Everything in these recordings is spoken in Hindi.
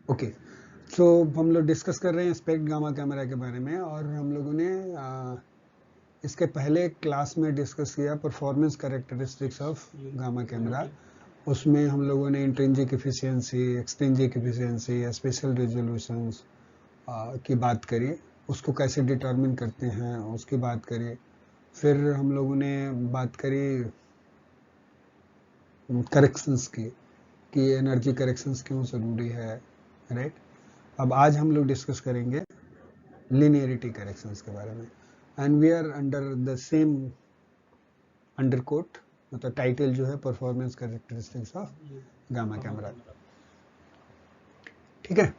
ओके, सो हम लोग डिस्कस कर रहे हैं एस्पेक्ट गामा कैमरा के बारे में, और हम लोगों ने इसके पहले क्लास में डिस्कस किया performance characteristics of gamma camera. उसमें हम लोगों ने intrinsic efficiency, extrinsic efficiency, special resolutions की बात करी, उसको कैसे डिटरमिन करते हैं उसकी बात करी। फिर हम लोगों ने बात करी करेक्शंस की, कि एनर्जी करेक्शंस क्यों ज़रूरी है, राइट। अब आज हम लोग डिस्कस करेंगे लिनियरिटी करेक्शंस के बारे में, and we are under the same undercoat, मतलब टाइटल जो है performance characteristics of gamma camera. ठीक है,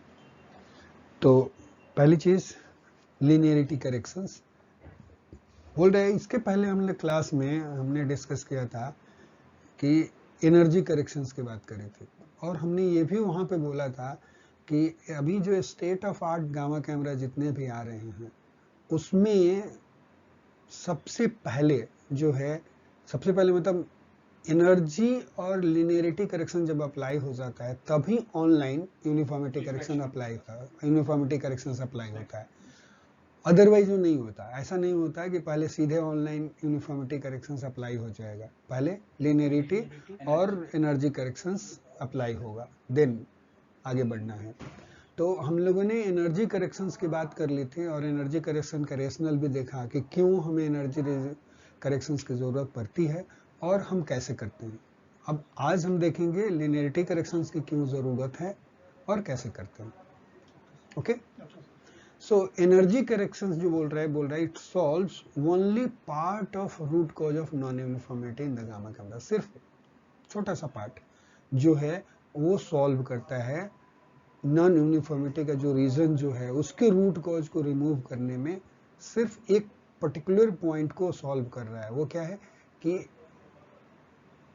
तो पहली चीज लिनियरिटी करेक्शंस बोल रहे हैं। इसके पहले हमने क्लास में हमने डिस्कस किया था कि एनर्जी करेक्शंस की बात करी थी, और हमने ये भी वहां पे बोला था कि अभी जो state of art gamma camera जितने भी आ रहे हैं उसमें सबसे पहले जो है, सबसे पहले मतलब एनर्जी और लिनियरिटी करेक्शन जब अप्लाई हो जाता है तभी ऑनलाइन यूनिफॉर्मिटी करेक्शन अप्लाई होता है, यूनिफॉर्मिटी करेक्शन अप्लाई होता है। अदरवाइज वो नहीं होता, ऐसा नहीं होता है कि पहले सीधे ऑनलाइन यूनिफॉर्मिटी करेक्शंस अप्लाई हो जाएगा, पहले लिनियरिटी और एनर्जी करेक्शंस अप्लाई होगा, देन आगे बढ़ना है। तो हम लोगों ने एनर्जी करेक्शंस की बात कर ली थी, और एनर्जी करेक्शन का रेशनल भी देखा कि क्यों हमें एनर्जी करेक्शंस की ज़रूरत पड़ती है और हम कैसे करते हैं। अब आज हम देखेंगे लिनियरिटी करेक्शंस की क्यों ज़रूरत है और कैसे करते हैं। ओके, सो एनर्जी करेक्शंस जो बोल रहा है it solves only part of root cause of non uniformity in the gamma camera. सिर्फ छोटा सा पार्ट जो है वो सॉल्व करता है नॉन यूनिफॉर्मिटी का जो रीजन जो है उसके रूट कॉज को रिमूव करने में सिर्फ एक पर्टिकुलर पॉइंट को सॉल्व कर रहा है। वो क्या है कि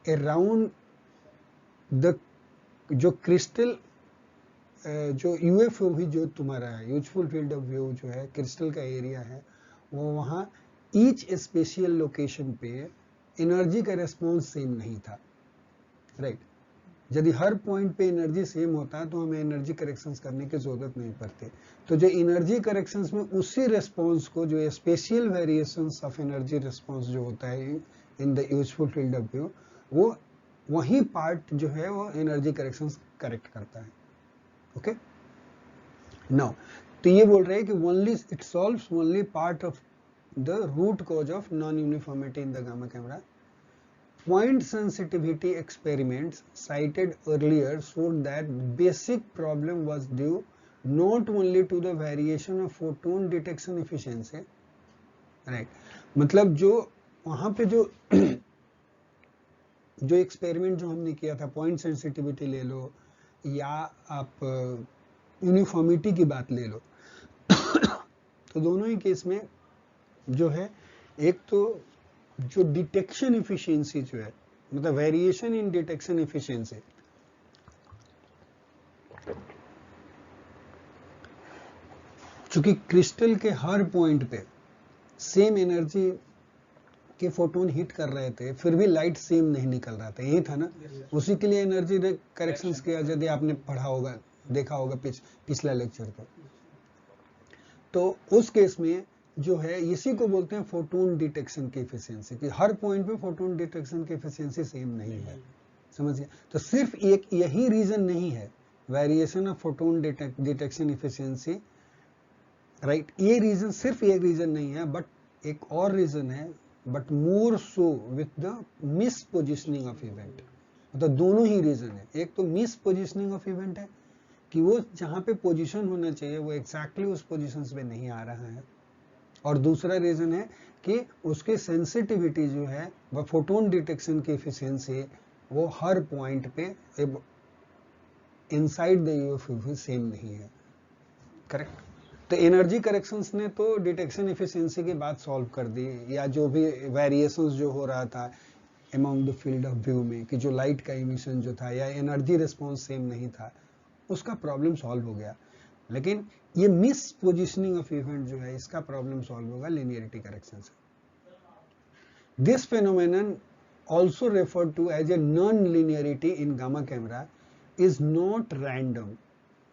अराउंड द जो क्रिस्टल जो यूएफओ भी जो तुम्हारा है, यूजफुल फील्ड ऑफ व्यू जो है क्रिस्टल का एरिया है, वो वहाँ ईच स्पेशियल लोकेशन पे एनर्जी का रेस्पॉन्स सेम नहीं था, राइट। यदि हर पॉइंट पे एनर्जी सेम होता तो हमें एनर्जी करेक्शंस करने की जरूरत नहीं पड़ती। तो जो एनर्जी करेक्शंस में उसी रेस्पॉन्स को, जो spatial variations of energy response जो होता है in the useful field of view, वो वही पार्ट जो है वो एनर्जी करेक्शंस करेक्ट करता है। ओके, नाउ तो ये बोल रहे हैं कि only it solves only part of the root cause of non uniformity in the gamma camera. Point sensitivity experiments cited earlier showed that basic problem was due not only to the variation of photon detection efficiency, right, मतलब जो वहां पे जो एक्सपेरिमेंट जो हमने किया था, पॉइंट सेंसिटिविटी ले लो या आप यूनिफॉर्मिटी की बात ले लो, तो दोनों ही केस में जो है, एक तो जो डिटेक्शन इफिशियंसी जो है, मतलब वेरिएशन इन डिटेक्शन इफिशियंसी, चूंकि क्रिस्टल के हर पॉइंट पे सेम एनर्जी के फोटोन हिट कर रहे थे, फिर भी लाइट सेम नहीं निकल रहा था, यही था ना। उसी के लिए एनर्जी करेक्शंस किया, यदि आपने पढ़ा होगा, देखा होगा पिछला लेक्चर को। तो उस केस में जो है इसी को बोलते हैं फोटोन डिटेक्शन की एफिशिएंसी, कि हर पॉइंट पे फोटोन डिटेक्शन की एफिशिएंसी सेम नहीं है, समझ गए। तो सिर्फ एक यही रीजन नहीं है, variation of photon detection efficiency, right, ये रीजन सिर्फ एक रीजन नहीं है, बट एक और रीजन है, but more so with the miss positioning of event. मतलब दोनों ही रीजन है, एक तो मिस पोजिशनिंग ऑफ इवेंट है कि वो जहां पे पोजीशन होना चाहिए वो एग्जैक्टली उस पोजीशन पे नहीं आ रहा है, और दूसरा रीजन है कि उसकी सेंसिटिविटी जो है वह फोटोन डिटेक्शन की एफिशिएंसी वो हर पॉइंट पे इनसाइड द यूएफओ सेम नहीं है, करेक्ट। तो एनर्जी करेक्शंस ने तो डिटेक्शन एफिशिएंसी की बात सॉल्व कर दी, या जो भी वेरिएशंस जो हो रहा था among the field of view में, कि जो लाइट का इमिशन जो था या एनर्जी रिस्पॉन्स सेम नहीं था, उसका प्रॉब्लम सॉल्व हो गया। लेकिन ये मिस पोजिशनिंग ऑफ इवेंट जो है, इसका प्रॉब्लम सॉल्व होगा लिनियरिटी करेक्शन से। This phenomenon also referred to as a non-linearity in gamma camera is not random,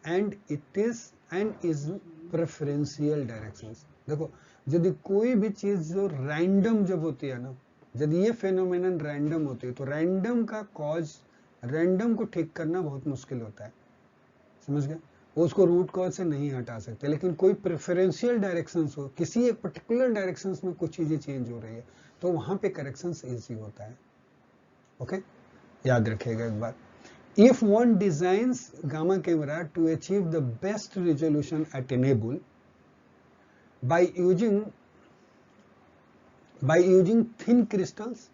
and it is preferential directions. देखो यदि कोई भी चीज जो रैंडम जब होती है ना, यदि ये फेनोमेनन रैंडम होती है तो रैंडम का कॉज, रैंडम को ठीक करना बहुत मुश्किल होता है, समझ गए? उसको रूट कॉज से नहीं हटा सकते। लेकिन कोई प्रेफरेंशियल डायरेक्शंस हो, किसी एक पर्टिकुलर डायरेक्शंस में कुछ चीजें चेंज हो रही है, तो वहां पे करेक्शंस इजी होता है। ओके, याद रखिएगा एक बात। If one designs gamma camera to achieve the best resolution attainable by using thin crystals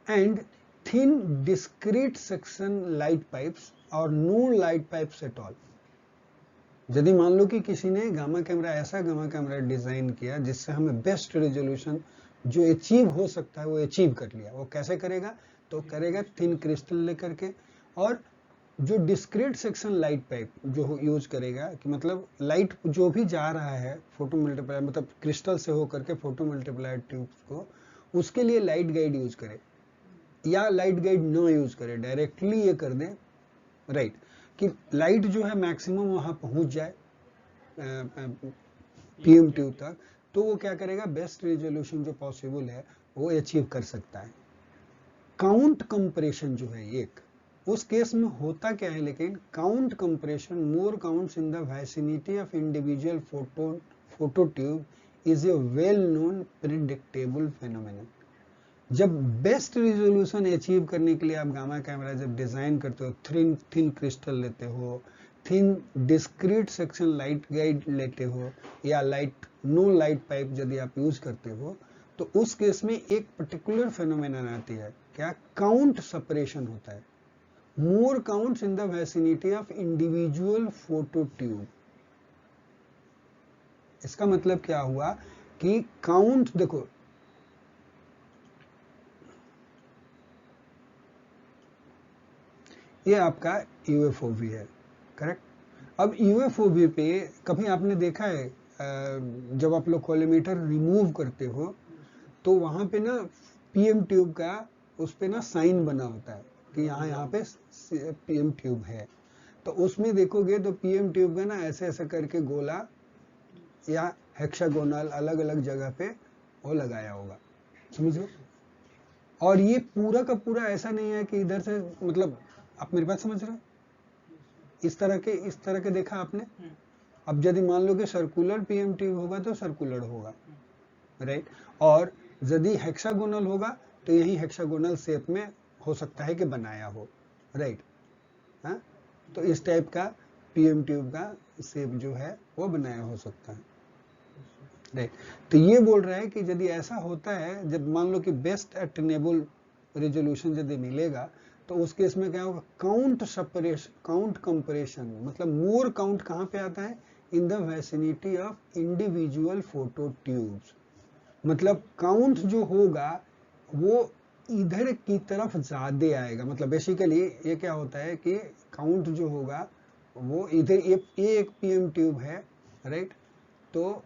and thin discrete section light pipes or no light pipes at all, यदि मान लो कि किसी ने गामा कैमरा, ऐसा गामा कैमरा डिजाइन किया जिससे हमें बेस्ट रेजोल्यूशन जो अचीव हो सकता है वो अचीव कर लिया, वो कैसे करेगा? तो करेगा थिन क्रिस्टल लेकर के, और जो डिस्क्रीट सेक्शन लाइट पाइप जो यूज करेगा, कि मतलब लाइट जो भी जा रहा है फोटो मल्टीप्लायर, मतलब क्रिस्टल से होकर के फोटो मल्टीप्लायर ट्यूब्स को, उसके लिए लाइट गाइड यूज करे, या लाइट गाइड न यूज करे, डायरेक्टली ये कर दे, राइट, कि लाइट जो है मैक्सिमम वहां पहुंच जाए पीएम ट्यूब तक, तो वो क्या करेगा? बेस्ट रेजोल्यूशन जो पॉसिबल है वो अचीव कर सकता है। काउंट कंप्रेशन जो है एक, उस केस में होता क्या है, लेकिन count compression more counts in the vicinity of individual photo tube is a well known predictable phenomenon. जब बेस्ट रिजोल्यूशन अचीव करने के लिए आप गामा कैमरा जब डिजाइन करते हो, थिन क्रिस्टल लेते हो, thin discrete section light guide लेते हो, या लाइट नो लाइट पाइप यदि आप यूज करते हो, तो उस केस में एक पर्टिकुलर फेनोमेनन आती है, क्या? काउंट सेपरेशन होता है, more counts in the vicinity of individual photo tube. इसका मतलब क्या हुआ कि काउंट, देखो ये आपका यूएफओवी है, करेक्ट? अब यूएफओवी पे कभी आपने देखा है जब आप लोग कॉलीमीटर रिमूव करते हो तो वहां पे ना पीएम ट्यूब का उस पे ना साइन बना होता है कि यहाँ पे पीएम ट्यूब है, तो उसमें देखोगे तो पीएम ट्यूब का ना ऐसे ऐसे करके गोला या हेक्सागोनल अलग अलग जगह पे वो लगाया होगा, समझ? और ये पूरा का पूरा ऐसा नहीं है कि इधर से, मतलब आप मेरी बात समझ रहे हो? इस तरह के देखा आपने? अब यदि मान लो कि सर्कुलर पीएम ट्यूब होगा तो सर्कुलर होगा, राइट, और यदि हेक्सागोनल होगा तो यही हेक्सागोनल शेप में हो सकता है कि बनाया हो, राइट, हाँ, तो इस टाइप का पीएम ट्यूब का शेप जो है वो बनाया हो सकता है, राइट। तो ये बोल रहा है कि यदि ऐसा होता है, जब मान लो कि बेस्ट अटेनेबल रेजोल्यूशन यदि मिलेगा, तो उस केस में क्या होगा? काउंट सेपरेशन, काउंट कंप्रेशन, मतलब मोर काउंट कहां पे आता है? In the vicinity of individual photo tubes. मतलब काउंट जो होगा वो इधर की तरफ ज्यादा आएगा, मतलब बेसिकली ये क्या होता है कि काउंट जो होगा वो इधर, ये एक पीएम ट्यूब है, राइट, तो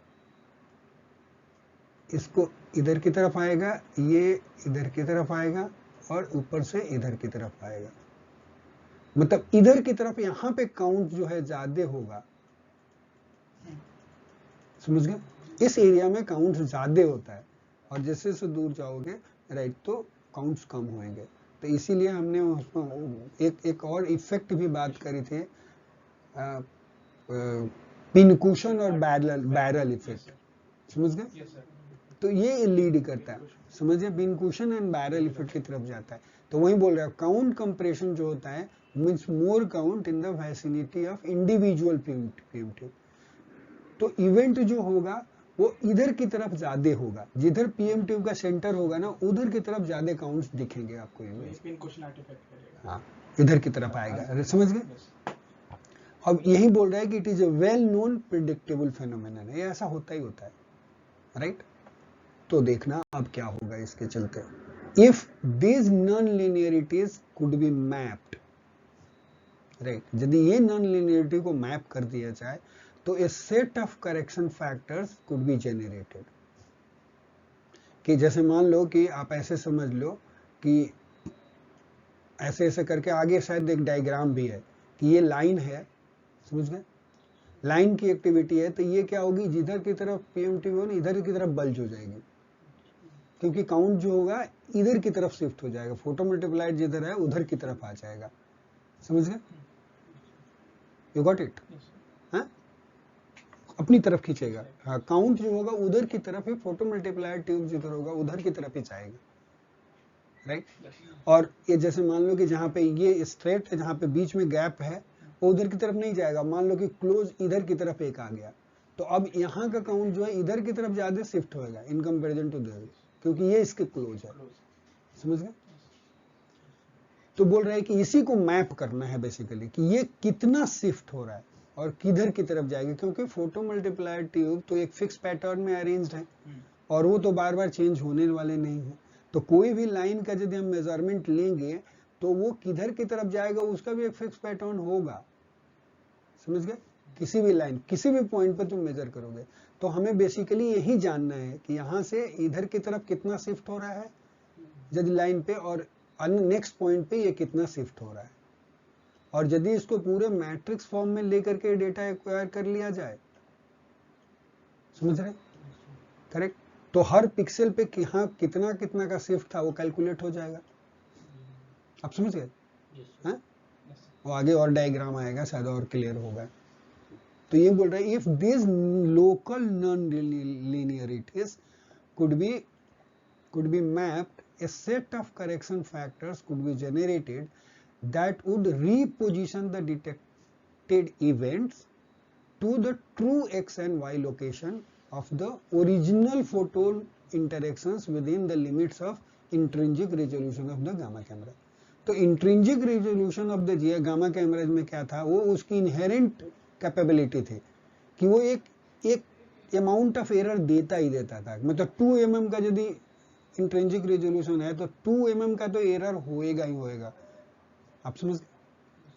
इसको इधर की तरफ आएगा, ये इधर की तरफ आएगा, और ऊपर से इधर की तरफ आएगा, मतलब इधर की तरफ यहां पे काउंट जो है ज्यादा होगा, समझ गए? इस एरिया में काउंट ज्यादा होता है, और जैसे से दूर जाओगे, राइट, तो काउंट्स कम होंगे। तो इसीलिए हमने उसमें एक और इफेक्ट भी बात करी थी, पिनकुशन और बैरल इफेक्ट, समझ गए? तो ये लीड करता है, समझिए, पिनकुशन एंड बैरल इफेक्ट की तरफ जाता है। तो वही बोल रहा है, काउंट कंप्रेशन जो होता है means more count in the vicinity of individual PM tube. तो इवेंट जो होगा वो इधर की तरफ ज्यादा होगा, जिधर पीएम ट्यूब का सेंटर होगा ना, उधर की तरफ ज्यादा काउंट्स दिखेंगे आपको इमेज, हाँ, इधर की तरफ आएगा, समझ गए? अब यही बोल रहा है कि it is a well known predictable phenomenon, ये ऐसा होता ही होता है, राइट। तो देखना अब क्या होगा इसके चलते। If these non-linearities could be mapped, right, यदि ये नॉन लिनियरिटी को मैप कर दिया जाए तो a set of correction factors could be generated. कि जैसे मान लो कि आप ऐसे समझ लो कि ऐसे ऐसे करके आगे शायद एक डायग्राम भी है कि ये लाइन है, समझ गए? लाइन की एक्टिविटी है तो ये क्या होगी, जिधर की तरफ PM2 इधर की तरफ बल्ज हो जाएगी, क्योंकि काउंट जो होगा इधर की तरफ शिफ्ट हो जाएगा, फोटो मल्टीप्लाइड जिधर है उधर की तरफ आ जाएगा। समझ गए? You got it? हाँ, अपनी तरफ खींचेगा। हाँ, काउंट जो होगा उधर की तरफ ही, फोटो मल्टीप्लायर ट्यूब जिधर होगा उधर की तरफ ही जाएगा, राइट? और ये जैसे मान लो कि जहाँ पे ये स्ट्रेट है, जहाँ पे बीच में गैप है, वो उधर की तरफ नहीं जाएगा। मान लो कि क्लोज इधर की तरफ एक आ गया, तो अब यहाँ का काउंट जो है इधर की तरफ ज्यादा शिफ्ट होएगा इन कंपेरिजन टू देयर, क्योंकि ये इसके क्लोज है। समझ गए? तो बोल रहा है कि इसी को मैप करना है बेसिकली, कि ये कितना शिफ्ट हो रहा है और किधर की तरफ जाएगी, क्योंकि फोटो मल्टीप्लायर ट्यूब तो एक फिक्स पैटर्न में अरेंज्ड है और वो तो बार बार चेंज होने वाले नहीं है। तो कोई भी लाइन का यदि हम मेजरमेंट लेंगे तो वो किधर की तरफ जाएगा उसका भी एक फिक्स पैटर्न होगा। समझ गए? किसी भी लाइन, किसी भी पॉइंट पर तुम मेजर करोगे तो हमें बेसिकली यही जानना है कि यहाँ से इधर की तरफ कितना शिफ्ट हो रहा है यदि लाइन पे, और नेक्स्ट पॉइंट पे ये कितना शिफ्ट हो रहा है। और यदि इसको पूरे मैट्रिक्स फॉर्म में लेकर के डेटा एक्वायर कर लिया जाए, समझ रहे? करेक्ट? तो हर पिक्सल पे यहाँ कितना कितना का शिफ्ट था वो कैलकुलेट हो जाएगा। आप समझ गए? हाँ, वो आगे और डायग्राम आएगा, शायद और क्लियर होगा। तो ये बोल रहा है, if this local non linearities could be mapped, a set of correction factors could be generated that would reposition the detected events to the true x and y location of the original photo interactions within the limits of intrinsic resolution of the gamma camera। तो intrinsic resolution of the gamma camera में क्या था, वो उसकी इनहेरेंट कैपेबिलिटी थी कि वो एक अमाउंट ऑफ एरर देता ही देता था। मतलब 2 mm का यदि इंट्रिंजिक रेजोल्यूशन है तो 2 mm का तो एरर होएगा ही होएगा। आप समझ?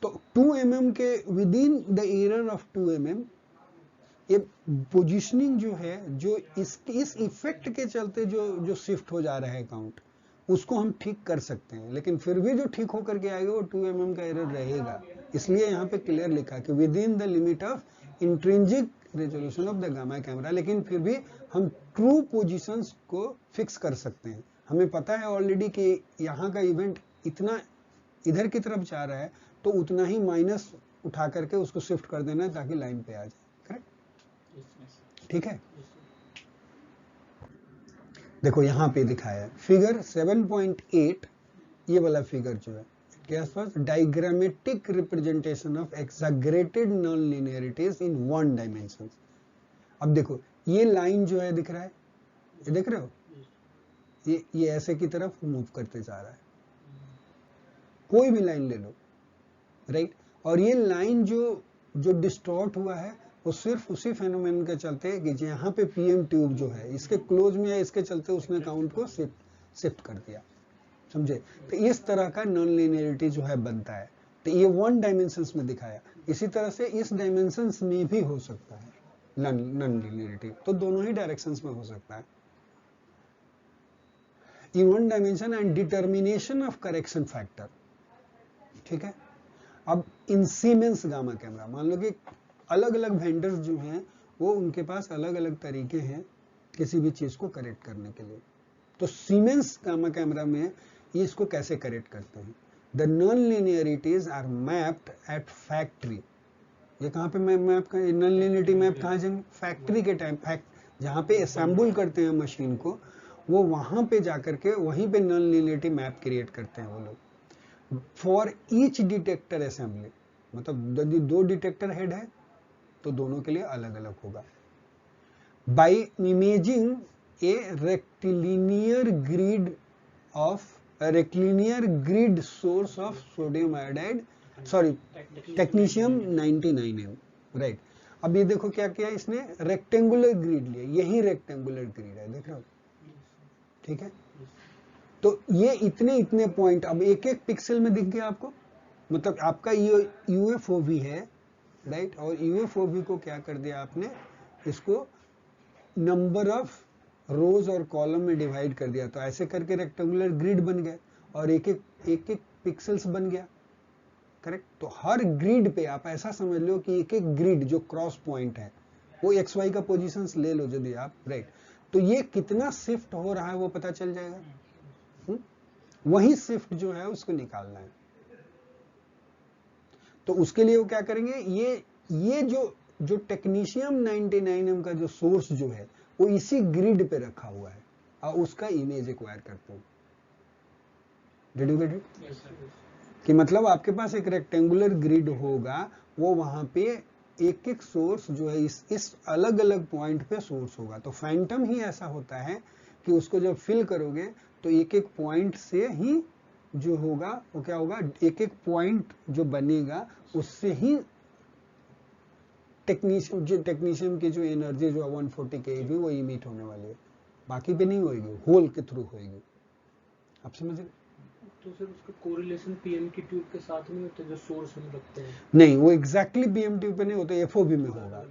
तो 2 mm के with in the error of 2 mm ये पोजीशनिंग जो है, जो इस इफेक्ट के चलते जो शिफ्ट हो जा रहा है काउंट, उसको हम ठीक कर सकते हैं। लेकिन फिर भी जो ठीक होकर के आएगा वो 2 mm का एरर रहेगा। इसलिए यहाँ पे क्लियर लिखा कि with in the limit of intrinsic resolution of the gamma camera, लेकिन फिर भी हम ट्रू पोजीशंस को फिक्स कर सकते हैं। हमें पता है ऑलरेडी कि यहाँ का इवेंट इतना इधर की तरफ जा रहा है, तो उतना ही माइनस उठा करके उसको शिफ्ट कर देना है ताकि लाइन पे आ जाए। करेक्ट? ठीक है? देखो यहाँ पे दिखाया है फिगर 7.8, ये वाला फिगर जो है के आसपास, diagrammatic representation of exaggerated non linearities in 1 dimension. अब देखो ये लाइन जो है दिख रहा है, ये देख रहे हो, ये ऐसे की तरफ मूव करते जा रहा है, कोई भी लाइन ले लो, राइट? और ये लाइन जो डिस्टॉर्ट हुआ है वो सिर्फ उसी फेनोमेन के चलते कि यहाँ पे PM ट्यूब जो है इसके क्लोज में है, इसके चलते उसने काउंट को शिफ्ट कर दिया। समझे? तो इस तरह का नॉन लिनियरिटी जो है बनता है। तो ये 1 डायमेंशंस में दिखाया, इसी तरह से इस डायमेंशंस में भी हो सकता है नॉन लिनियरिटी, तो दोनों ही डायरेक्शंस में हो सकता है। इन 1 dimension and determination of correction factor. ठीक है? अब इन सीमेंस गामा कैमरा, मान लो कि अलग अलग वेंडर्स जो हैं वो उनके पास अलग अलग तरीके हैं किसी भी चीज को करेक्ट करने के लिए। तो सीमेंस गामा कैमरा में ये इसको कैसे करेक्ट करते हैं? The non linearities are mapped at factory. ये कहाँ पे मैप का नॉन लिनियरिटी मैप कहाँ जाएंगे? फैक्ट्री के टाइम, जहाँ पे असेंबल करते हैं मशीन को, वो वहां पे जाकर के वहीं पे नॉन लिनियरिटी मैप क्रिएट करते हैं वो लोग। फॉर ईच डिटेक्टर असेंबली, मतलब यदि 2 डिटेक्टर हेड है तो दोनों के लिए अलग अलग होगा। By imaging a rectilinear grid source of sodium iodide, sorry technetium 99M, right? अब ये देखो क्या किया इसने, रेक्टेंगुलर ग्रिड लिया, यही रेक्टेंगुलर ग्रिड है, देख रहे हो? ठीक है? तो ये इतने पॉइंट अब एक एक पिक्सल में दिख गया आपको। मतलब आपका ये UFOV है, राइट? और UFOV को क्या कर दिया आपने, इसको नंबर ऑफ रोज और कॉलम में डिवाइड कर दिया, तो ऐसे करके रेक्टेंगुलर ग्रिड बन गया और एक एक पिक्सल्स बन गया। करेक्ट। तो हर ग्रिड पे आप ऐसा समझ लो कि एक एक ग्रिड जो क्रॉस पॉइंट है वो एक्स वाई का पोजीशंस ले लो यदि आप, राइट, तो ये कितना शिफ्ट हो रहा है वो पता चल जाएगा। वही शिफ्ट जो है उसको निकालना है। तो उसके लिए वो क्या करेंगे, ये जो टेक्नीशियम 99M का जो सोर्स जो है वो इसी ग्रिड पे रखा हुआ है और उसका इमेज एक्वायर करते हैं। Did you get it? कि मतलब आपके पास एक रेक्टेंगुलर ग्रिड होगा, वो वहां पे एक एक सोर्स जो है इस अलग अलग पॉइंट पे सोर्स होगा। तो फैंटम ही ऐसा होता है कि उसको जब फिल करोगे तो एक एक पॉइंट से ही जो होगा वो क्या होगा, एक एक पॉइंट जो बनेगा उससे ही टेक्नीशियन की जो एनर्जी जो 140 केवी वो इमिट होने वाली है, बाकी पे नहीं होगी, होल के थ्रू होगी। आप समझ रहे? तो सर उसका कोरिलेशन पीएम की ट्यूब के साथ नहीं होता जो सोर्स हम रखते हैं? नहीं, वो एग्जैक्टली पीएम ट्यूब पे नहीं होता, एफओबी में होगा।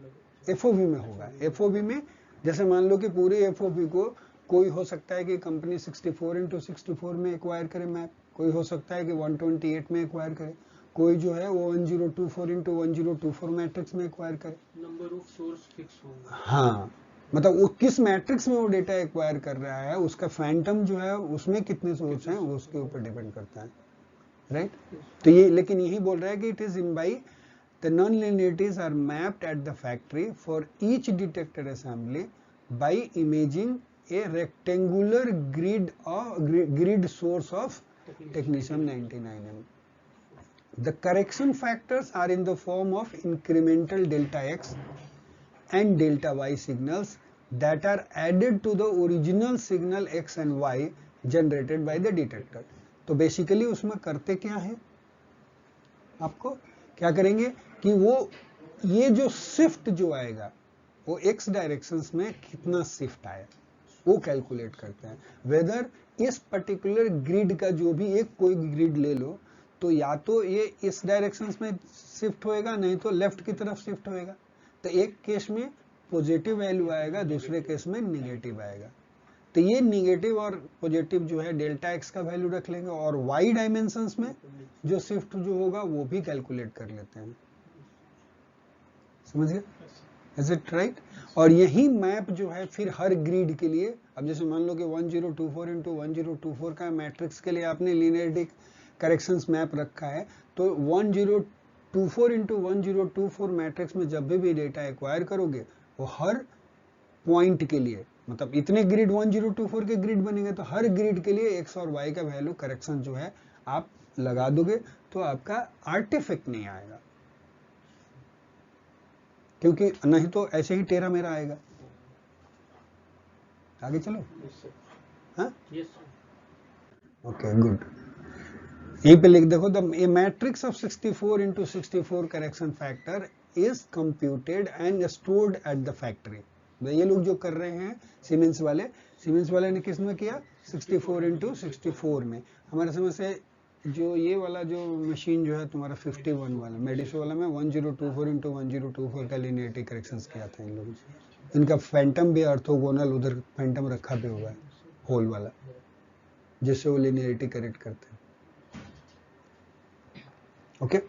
एफओबी में होगा। एफओबी में जैसे मान लो कि पूरे एफओबी को कोई हो सकता है कि कंपनी 64x64 में एक्वायर करे मैप, कोई हो सकता है कि 128 में एक्वायर करे, कोई जो है वो 1024x1024 मैट्रिक्स में एक्वायर करे। नंबर ऑफ सोर्स फिक्स होगा। हाँ, मतलब वो किस मैट्रिक्स में वो डेटा एक्वायर कर रहा है, उसका फैंटम जो है उसमें कितने सोर्स हैं वो उसके ऊपर डिपेंड करता है, राइट। तो ये लेकिन यही बोल रहा है कि it is in by the non-linearities are mapped at the factory for each detector assembly by imaging a rectangular grid source of technetium 99M. The correction factors are in the form of incremental delta x and delta y signals that are added to the original signal x and y generated by the detector. तो बेसिकली उसमें करते क्या है, आपको क्या करेंगे कि वो ये जो शिफ्ट जो आएगा वो एक्स डायरेक्शंस में कितना शिफ्ट आया वो कैलकुलेट करते हैं। वेदर इस पर्टिकुलर ग्रिड का जो भी एक कोई ग्रिड ले लो तो या तो ये इस डायरेक्शंस में शिफ्ट होएगा, नहीं तो लेफ्ट की तरफ शिफ्ट होएगा। तो एक केस में पॉजिटिव वैल्यू आएगा, दूसरे केस में निगेटिव आएगा। तो ये निगेटिव और पॉजिटिव जो है डेल्टा एक्स का वैल्यू रख लेंगे और वाई डायमेंशंस में जो शिफ्ट जो होगा वो भी कैलकुलेट कर लेते हैं। समझ गए? Is it right? और यही मैप जो है फिर हर ग्रिड के लिए, अब जैसे मान लो कि 1024x1024 का मैट्रिक्स के लिए आपने लीनियरिटी करेक्शंस मैप रखा है, तो 1024x1024 मैट्रिक्स में जब भी डेटा एक्वायर करोगे वो हर पॉइंट के लिए, मतलब इतने ग्रिड 1024 के ग्रिड बनेंगे तो हर ग्रिड के लिए एक्स और वाई का वैल्यू करेक्शन जो है आप लगा दोगे तो आपका आर्टिफैक्ट नहीं आएगा, क्योंकि नहीं तो ऐसे ही टेरा मेरा आएगा। आगे चलो। हाँ, ओके गुड। यहीं पे लिख देखो, the matrix of 64x64 correction factor is computed and stored at the factory. ये लोग जो कर रहे हैं सीमेंस वाले ने किस में किया, 64x64 में। हमारे समझ से जो ये वाला जो मशीन जो है तुम्हारा 51 वाला मेडिसो वाला में 1024x1024 का लिनियरिटी करेक्शंस किया था इन लोगों ने। इनका फैंटम भी ऑर्थोगोनल उधर फैंटम रखा भी हुआ है होल वाला, जिससे वो लिनियरिटी करेक्ट करते हैं। Okay,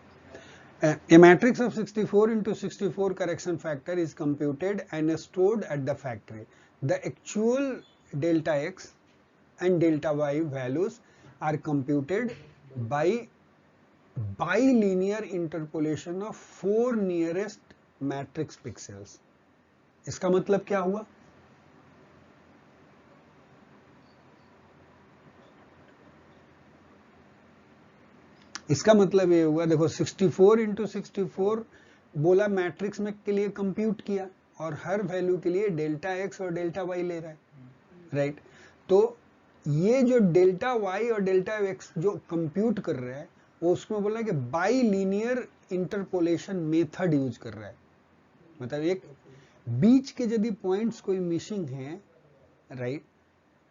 A matrix of 64x64 correction factor is computed and stored at the factory. The actual delta x and delta y values are computed by bilinear interpolation of 4 nearest matrix pixels. इसका मतलब क्या हुआ? इसका मतलब ये हुआ, देखो 64x64 बोला मैट्रिक्स में के लिए कंप्यूट किया और हर वैल्यू के लिए डेल्टा एक्स और डेल्टा वाई ले रहा है, राइट। तो ये जो डेल्टा वाई और डेल्टा एक्स जो कंप्यूट कर रहा है वो उसमें बोला कि by linear interpolation method use कर रहा है। मतलब एक बीच के यदि पॉइंट्स कोई मिसिंग है, राइट,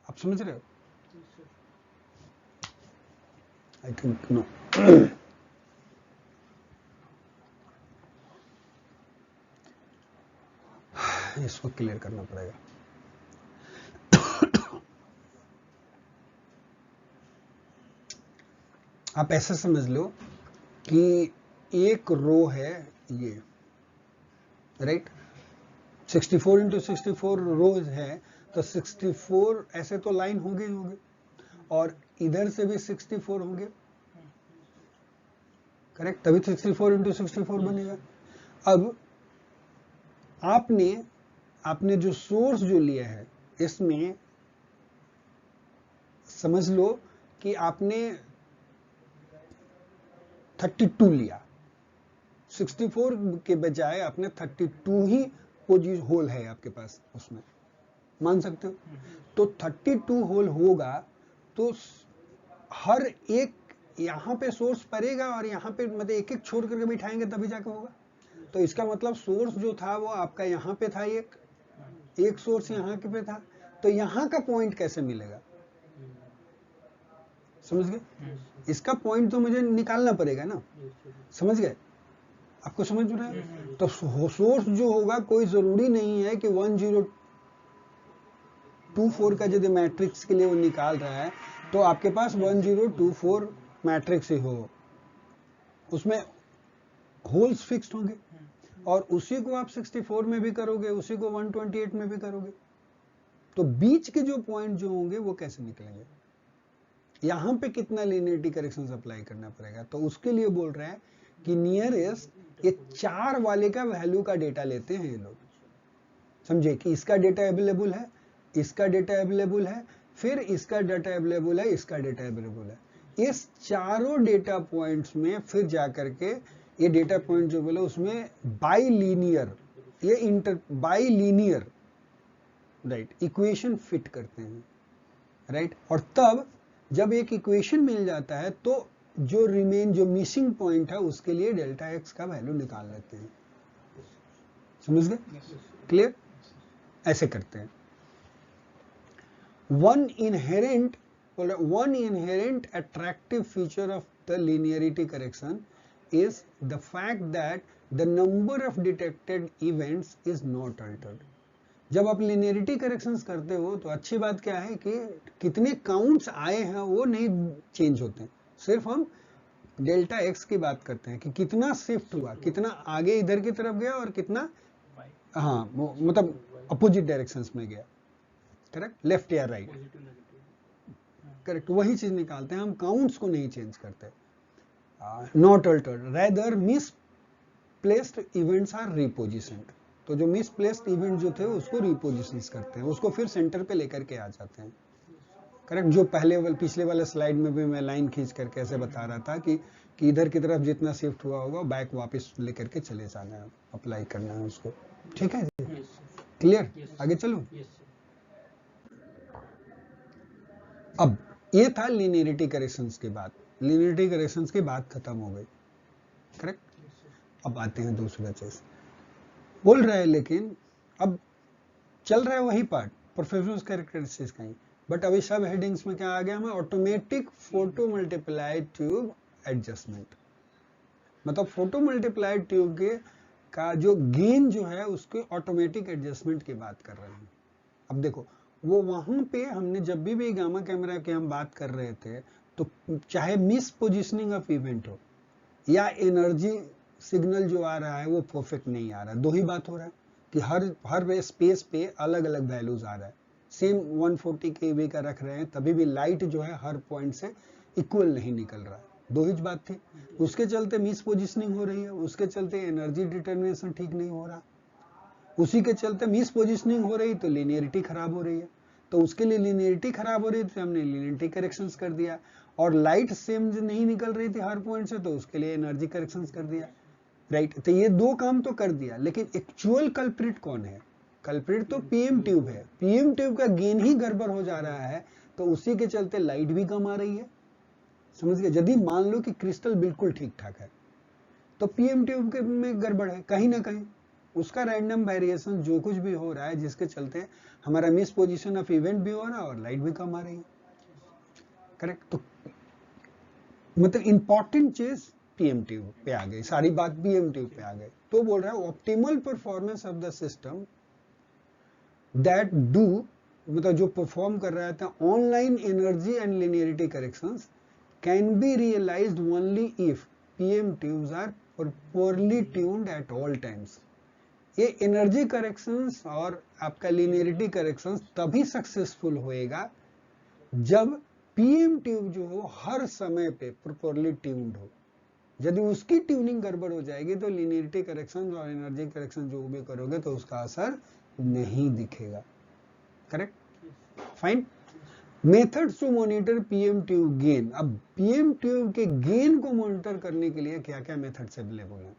आप समझ रहे हो? I think no. इसको क्लियर करना पड़ेगा। आप ऐसे समझ लो कि एक रो है ये, राइट, 64 इंटू 64 रोज है, तो 64 ऐसे तो लाइन होंगे ही होंगे, और इधर से भी 64 होंगे, करेक्ट, तभी 64 इंटू 64 बनेगा। अब आपने जो सोर्स जो लिया है, इसमें समझ लो कि आपने 32 लिया, 64 के बजाय आपने 32 ही पोजीशन होल है आपके पास, उसमें मान सकते हो। तो 32 होल होगा, तो हर एक यहाँ पे सोर्स पड़ेगा और यहाँ पे मतलब एक एक छोड़ करके बिठाएंगे तभी जाके होगा। तो इसका मतलब सोर्स जो था वो आपका यहाँ पे था, एक सोर्स यहाँ के पे था, तो यहाँ का पॉइंट कैसे मिलेगा, समझ गए? इसका पॉइंट तो मुझे निकालना पड़ेगा ना, समझ गए? आपको समझ रहा है? तो सोर्स जो होगा कोई जरूरी नहीं है कि 1024 का यदि मैट्रिक्स के लिए वो निकाल रहा है तो आपके पास 1024 मैट्रिक्स ही हो, उसमें होल्स फिक्स्ड होंगे, और उसी को आप 64 में भी करोगे, उसी को 128 में भी करोगे, तो बीच के जो पॉइंट जो होंगे वो कैसे निकलेंगे? यहां पे कितना लीनियरिटी करेक्शन अप्लाई करना पड़ेगा? तो उसके लिए बोल रहे हैं कि नियरेस्ट ये 4 वाले का वैल्यू का डेटा लेते हैं ये लोग, समझे कि इसका डेटा अवेलेबल है, इसका डेटा अवेलेबल है, फिर इसका डेटा अवेलेबल है, इसका डेटा अवेलेबल है, इस चारों डेटा पॉइंट्स में फिर जाकर के ये डेटा पॉइंट जो बोले उसमें बाइलीनियर, ये बाइलीनियर, राइट, इक्वेशन फिट करते हैं, राइट, और तब जब एक इक्वेशन मिल जाता है तो जो मिसिंग पॉइंट है उसके लिए डेल्टा एक्स का वैल्यू निकाल लेते हैं, समझ गए? क्लियर? ऐसे करते हैं। One inherent attractive feature of the linearity correction is the fact that the number of detected events is not altered. जब आप linearity corrections करते हो तो अच्छी बात क्या है कि कितने काउंट्स आए हैं वो नहीं चेंज होते, सिर्फ हम डेल्टा एक्स की बात करते हैं कि कितना शिफ्ट हुआ, कितना आगे इधर की तरफ गया और कितना मतलब अपोजिट डायरेक्शंस में गया, करेक्ट, लेफ्ट या राइट, करेक्ट, वही चीज निकालते हैं हम, काउंट्स को नहीं चेंज करते। Not altered, rather misplaced events are repositioned, तो जो मिसप्लेस्ड इवेंट जो थे उसको रिपोजिशंस करते हैं, उसको फिर सेंटर पे लेकर के आ जाते हैं, करेक्ट। जो पिछले वाले स्लाइड में भी मैं लाइन खींच करके ऐसे बता रहा था कि इधर की तरफ जितना शिफ्ट हुआ होगा बैक वापस लेकर के चले जाना है, अप्लाई करना है उसको, ठीक है? क्लियर? आगे चलो। अब ये था लीनियरिटी करेक्शंस की बात, लीनियरिटी करेक्शंस की बात खत्म हो गई, करेक्ट। अब आते हैं दूसरा चीज, बोल रहे हैं लेकिन अब चल रहा है वही पार्ट परफॉर्मेंस कैरेक्टरिस्टिक्स का ही, बट अभी सब हेडिंग्स में क्या आ गया हमें, automatic photo multiplied tube adjustment, मतलब फोटो मल्टीप्लाइड ट्यूब के का जो गेन जो है उसके ऑटोमेटिक एडजस्टमेंट की बात कर रहे हैं। अब देखो वो वहां पे हमने जब भी गामा कैमरा की हम बात कर रहे थे तो चाहे मिस पोजिशनिंग ऑफ इवेंट हो या एनर्जी सिग्नल जो आ रहा है वो परफेक्ट नहीं आ रहा है, दो ही बात हो रहा है कि हर स्पेस पे अलग अलग वैल्यूज आ रहा है, सेम 140 kV का रख रहे हैं तभी भी लाइट जो है हर पॉइंट से इक्वल नहीं निकल रहा है, दो ही बात थी। उसके चलते मिस पोजिशनिंग हो रही है, उसके चलते एनर्जी डिटर्मिनेशन ठीक नहीं हो रहा, उसी के चलते मिस पोजिशनिंग हो रही तो लीनियरिटी खराब हो रही है, तो उसके लिए लीनियरिटी खराब हो रही तो हमने लीनियरिटी करेक्शंस कर दिया, और लाइट सेम नहीं निकल रही थी हर पॉइंट से तो उसके लिए एनर्जी करेक्शंस कर दिया, राइट। तो ये दो काम तो कर दिया, लेकिन एक्चुअल कल्प्रिट कौन है? कल्प्रिट तो पीएम ट्यूब है, पीएम ट्यूब का गेन ही गड़बड़ हो जा रहा है, तो उसी के चलते लाइट भी कम आ रही है, समझ गए? यदि मान लो कि क्रिस्टल बिल्कुल ठीक ठाक है तो पीएम ट्यूब में गड़बड़ है कहीं ना कहीं, उसका रैंडम वेरिएशन जो कुछ भी हो रहा है जिसके चलते हमारा मिस पोजीशन ऑफ इवेंट भी हो रहा है और लाइट भी कम आ रही है, करेक्ट। तो मतलब इंपॉर्टेंट चीज पीएम ट्यूब पे आ गई, सारी बात पीएम ट्यूब पे आ गई। तो बोल रहा है optimal performance of the system that do, मतलब जो परफॉर्म कर रहा था online energy and linearity corrections can be realized only if PM tubes are poorly tuned at all times. ये एनर्जी करेक्शंस और आपका लीनियरिटी करेक्शंस तभी सक्सेसफुल होएगा जब पीएम ट्यूब जो हो हर समय पे प्रॉपरली ट्यून्ड हो। यदि उसकी ट्यूनिंग गड़बड़ हो जाएगी तो लीनियरिटी करेक्शन और एनर्जी करेक्शन जो भी करोगे तो उसका असर नहीं दिखेगा। Correct, fine. Methods to monitor PM tube gain. अब पीएम ट्यूब के गेन को मॉनिटर करने के लिए क्या क्या मेथड्स अवेलेबल हैं?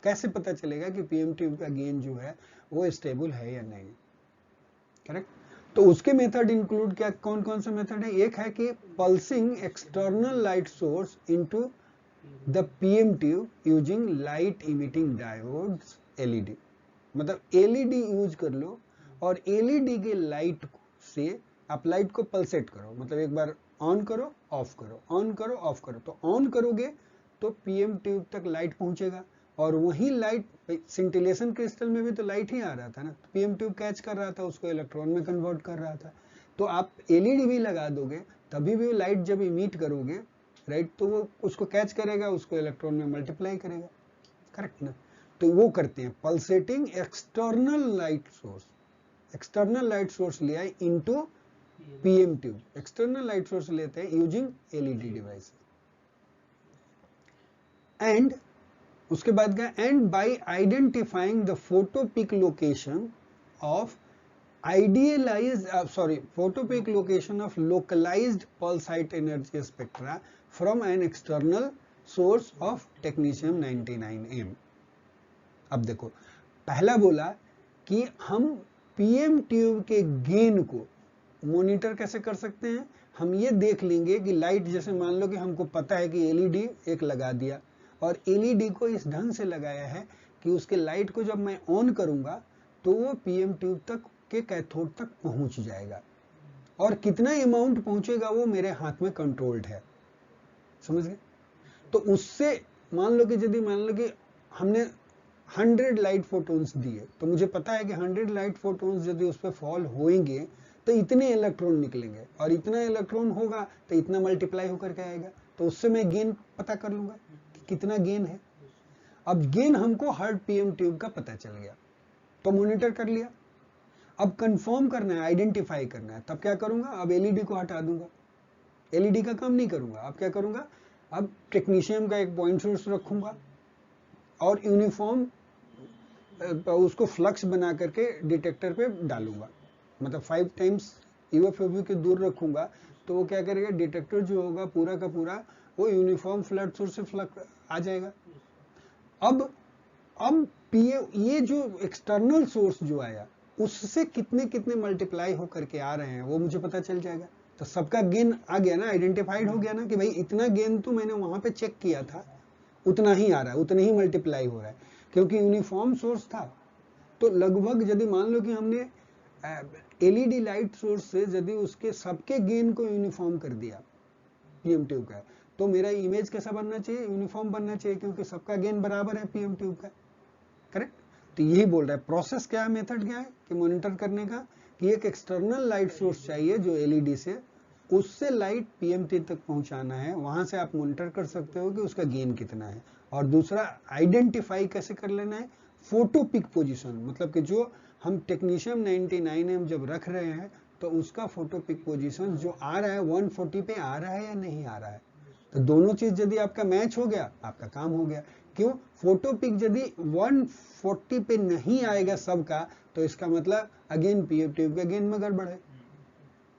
कैसे पता चलेगा कि पीएम ट्यूब का गेन जो है वो स्टेबल है या नहीं? करेक्ट, तो उसके मेथड इंक्लूड क्या, कौन कौन से मेथड है? एक है कि pulsing external light source into the PM tube using light emitting diodes LED. मतलब एलईडी यूज कर लो और एलईडी के लाइट से आप लाइट को पल्सेट करो, मतलब एक बार ऑन करो ऑफ करो, ऑन करो ऑफ करो। तो ऑन करोगे तो पीएम ट्यूब तक लाइट पहुंचेगा और वही लाइट, सिंटिलेशन क्रिस्टल में भी तो लाइट ही आ रहा था ना, पीएम ट्यूब कैच कर रहा था, उसको इलेक्ट्रॉन में कन्वर्ट कर रहा था। तो आप एलईडी भी लगा दोगे तभी भी लाइट जब इमिट करोगे, राइट, तो वो उसको कैच करेगा, उसको इलेक्ट्रॉन में मल्टीप्लाई करेगा। करेक्ट ना? तो वो करते हैं pulsating external light source. External light source लिया into PM tube, external light source लेते हैं यूजिंग एलईडी डिवाइस। एंड उसके बाद क्या, and by identifying the photo peak location of photo peak location of localized pulse height energy spectra from an external source of technetium 99M। अब देखो, पहला बोला कि हम पीएम ट्यूब के गेन को मॉनिटर कैसे कर सकते हैं? हम ये देख लेंगे कि लाइट, जैसे मान लो कि हमको पता है कि एलईडी एक लगा दिया और एलईडी को इस ढंग से लगाया है कि उसके लाइट को जब मैं ऑन करूंगा तो वो पीएम ट्यूब तक के कैथोड तक पहुंच जाएगा और कितना अमाउंट पहुंचेगा वो मेरे हाथ में कंट्रोल्ड है। समझ गए? तो उससे मान लो कि हमने 100 लाइट फोटोन्स दिए तो मुझे पता है कि 100 लाइट फोटोन्स यदि उस पर फॉल होंगे तो इतने इलेक्ट्रॉन निकलेंगे और इतना इलेक्ट्रॉन होगा तो इतना मल्टीप्लाई होकर के आएगा, तो उससे मैं गेन पता कर लूंगा कि कितना गेन है। अब गेन हमको हर पीएम ट्यूब का पता चल गया तो मॉनिटर कर लिया। अब कंफर्म करना है, आइडेंटिफाई करना है, तब क्या करूंगा? अब एलईडी को हटा दूंगा, एलईडी का काम नहीं करूंगा। अब क्या करूंगा? अब टेक्नीशियम का एक पॉइंट सोर्स रखूंगा और यूनिफॉर्म उसको फ्लक्स बना करके डिटेक्टर पे डालूंगा, मतलब 5 टाइम्स यूएफओवी के दूर रखूंगा तो वो क्या करेगा, डिटेक्टर जो होगा पूरा का पूरा वो यूनिफॉर्म फ्लड सोर्स से फ्लक्स आ जाएगा। अब ये जो एक्सटर्नल सोर्स जो आया उससे कितने कितने मल्टीप्लाई होकर के आ रहे हैं वो मुझे पता चल जाएगा। तो सबका गेन आ गया ना, आइडेंटिफाइड हो गया ना कि भाई इतना गेन तो मैंने वहां पे चेक किया था, उतना ही आ रहा है, उतना ही मल्टीप्लाई हो रहा है क्योंकि यूनिफॉर्म सोर्स था। तो लगभग यदि मान लो कि हमने एलईडी लाइट सोर्स से यदि उसके सबके गेन को यूनिफॉर्म कर दिया पीएम ट्यूब का, तो मेरा इमेज कैसा बनना चाहिए? यूनिफॉर्म बनना चाहिए क्योंकि सबका गेन बराबर है पीएम ट्यूब का। करेक्ट? तो यही बोल रहा है प्रोसेस क्या है, मेथड क्या है कि मॉनिटर करने का, कि एक एक्सटर्नल लाइट सोर्स चाहिए जो एलईडी से, उससे लाइट पीएम ट्यूब तक पहुंचाना है, वहां से आप मॉनिटर कर सकते हो कि उसका गेन कितना है। और दूसरा आइडेंटिफाई कैसे कर लेना है, फोटो पिक पोजीशन, मतलब कि जो हम टेक्नीशियम 99M जब रख रहे हैं तो उसका फोटो पिक पोजीशन जो आ रहा है 140 पे आ रहा है या नहीं आ रहा है। तो दोनों चीज यदि आपका मैच हो गया आपका काम हो गया। क्यों? फोटो पिक यदि 140 पे नहीं आएगा सबका तो इसका मतलब अगेन पीएम ट्यूब का गेन में गड़बड़ है,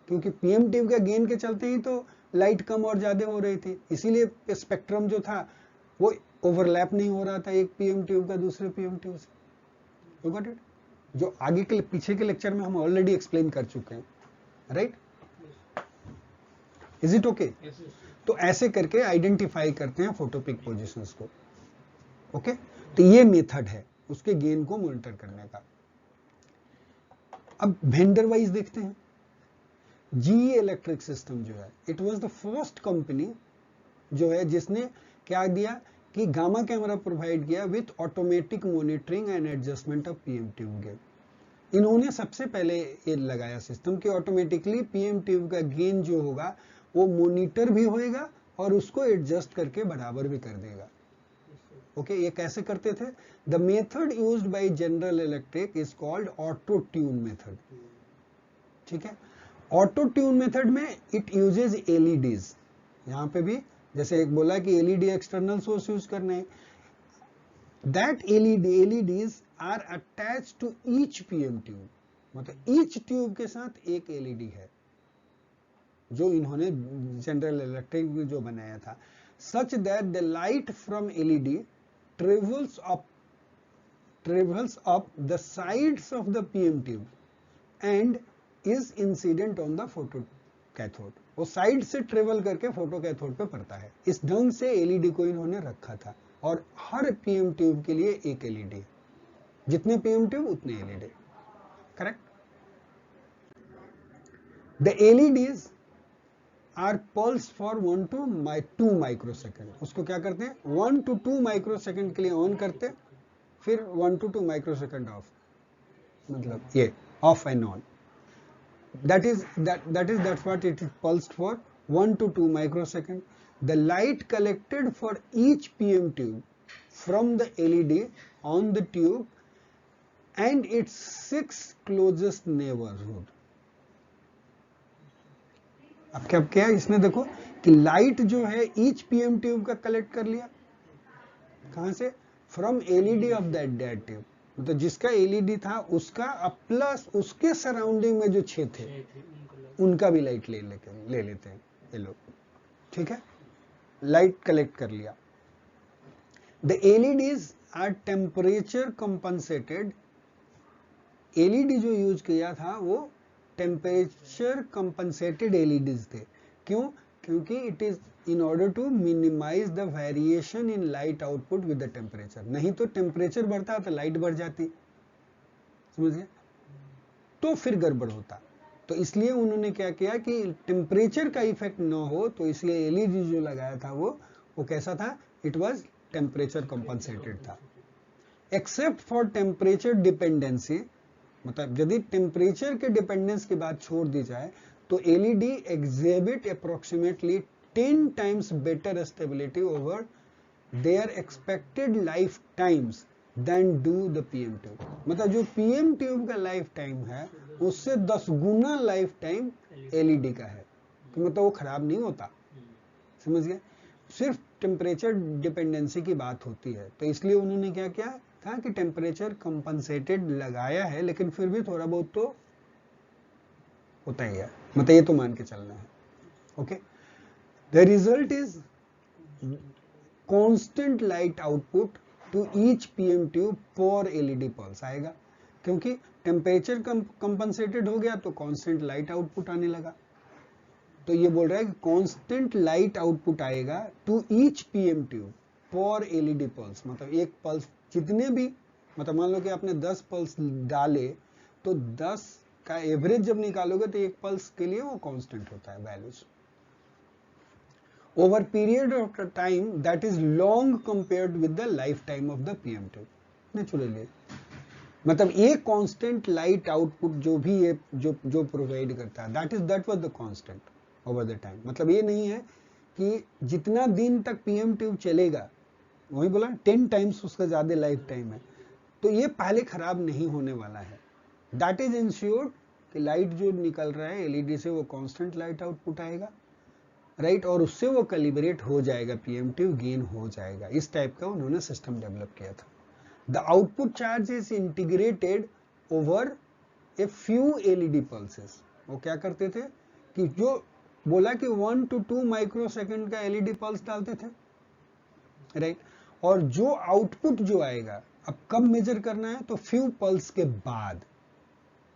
क्योंकि पीएम ट्यूब का गेन के चलते ही तो लाइट कम और ज्यादा हो रही थी, इसीलिए स्पेक्ट्रम जो था वो ओवरलैप नहीं हो रहा था एक पीएम ट्यूब का दूसरे पीएम ट्यूब से। You got it? जो आगे के पीछे के लेक्चर में हम ऑलरेडी एक्सप्लेन कर चुके हैं, राइट? Is it okay? तो ऐसे करके आइडेंटिफाई करते हैं फोटो पिक पोजीशंस को। ओके, तो ये मेथड है उसके गेन को मॉनिटर करने का। अब वेंडर वाइज देखते हैं। जीई इलेक्ट्रिक सिस्टम जो है, it was the first company जो है जिसने क्या दिया कि गामा कैमरा प्रोवाइड किया with automatic monitoring and adjustment of PM tube gain. इन्होंने सबसे पहले ये लगाया सिस्टम कि ऑटोमेटिकली पीएम ट्यूब का गेन जो होगा वो मॉनिटर भी होएगा और उसको एडजस्ट करके बराबर भी कर देगा। ओके, ये कैसे करते थे? The method used by general electric is called auto tune method. ठीक है, ऑटो ट्यून मेथड में इट यूजेज एलईडीज। यहां पे भी जैसे एक बोला कि एलईडी एक्सटर्नल सोर्स यूज करना है, that LEDs are attach to each PM tube, मतलब ईच ट्यूब के साथ एक एलईडी है जो इन्होंने जनरल इलेक्ट्रिक में जो बनाया था, such that the light from LED travels up the sides of the PM tube and is incident on the photo cathode। वो साइड से ट्रेवल करके फोटो कैथोड पे पड़ता है। इस ढंग से एलईडी को इन्होंने रखा था, और हर पीएम ट्यूब के लिए एक एलईडी, जितने पीएम ट्यूब उतने LED. Correct. The LEDs are pulse for 1 to 2 microsecond. उसको क्या करते हैं, 1 to 2 माइक्रोसेकंड के लिए ऑन करते, फिर 1 to 2 माइक्रोसेकंड ऑफ, मतलब ये of and on. that's what it is pulsed for 1 to 2 microsecond. The light collected for each PM tube from the LED on the tube and its 6 closest neighborhood। अब क्या किया इसने, देखो कि लाइट जो है ईच पीएम ट्यूब का कलेक्ट कर लिया, कहां से, from LED of that tube, मतलब जिसका एलईडी था उसका, अब प्लस उसके सराउंडिंग में जो 6 थे उनका भी लाइट ले लेते हैं ये लोग। ठीक है, लाइट कलेक्ट कर लिया। The LEDs are temperature compensated. LED जो यूज किया था वो टेम्परेचर कंपनसेटेड एलईडीज थे। क्यों? क्योंकि it is in order to minimize the variation in light output with the temperature. नहीं तो टेम्परेचर बढ़ता तो लाइट बढ़ जाती, समझिए, तो फिर गड़बड़ होता। तो इसलिए उन्होंने क्या किया कि टेम्परेचर का इफेक्ट ना हो, तो इसलिए एलईडी जो लगाया था वो कैसा था, इट वाज टेम्परेचर कंपनसेटेड था। एक्सेप्ट फॉर टेम्परेचर डिपेंडेंसी, मतलब यदि टेम्परेचर के डिपेंडेंस की बात छोड़ दी जाए तो LED exhibit approximately 10 times better stability over their expected life times than do the PM tube. मतलब जो पीएम ट्यूब का लाइफ टाइम है उससे 10 गुना लाइफ टाइम एलईडी का है, तो मतलब वो खराब नहीं होता, समझ गए। सिर्फ टेम्परेचर डिपेंडेंसी की बात होती है, तो इसलिए उन्होंने क्या किया था कि टेम्परेचर कंपनसेटेड लगाया है, लेकिन फिर भी थोड़ा बहुत तो होता ही है, मतलब ये तो मान के चलना है। Okay, the result is constant light output to each PM tube for LED pulse आएगा, क्योंकि टेम्परेचर कंपनसेटेड हो गया तो कांस्टेंट लाइट आउटपुट आने लगा। तो ये बोल रहा है कि कांस्टेंट लाइट आउटपुट आएगा to each PM tube for LED pulse, मतलब एक पल्स जितने भी, मतलब मान लो कि आपने 10 पल्स डाले तो 10 का एवरेज जब निकालोगे तो एक पल्स के लिए वो कांस्टेंट होता है values over period of time that is long compared with the life time of the PM tube naturally. मतलब ये कांस्टेंट लाइट आउटपुट जो भी ये जो प्रोवाइड करता है that was the constant over the time. मतलब ये नहीं है कि जितना दिन तक पीएम ट्यूब चलेगा, वही बोला 10 टाइम्स उसका ज्यादा लाइफ टाइम है, तो ये पहले खराब नहीं होने वाला है। दैट इज इंश्योर्ड कि लाइट जो निकल रहा है एलईडी से वो कांस्टेंट लाइट आउटपुट आएगा, राइट, और उससे वो कैलिब्रेट हो जाएगा, पीएम ट्यूब गेन हो जाएगा। इस टाइप का उन्होंने सिस्टम डेवलप किया था। The output charge is integrated over a few LED pulses. वो क्या करते थे कि जो बोला कि 1 to 2 माइक्रोसेकंड का एलईडी पल्स डालते थे, राइट, और जो आउटपुट जो आएगा, अब कब मेजर करना है, तो फ्यू पल्स के बाद,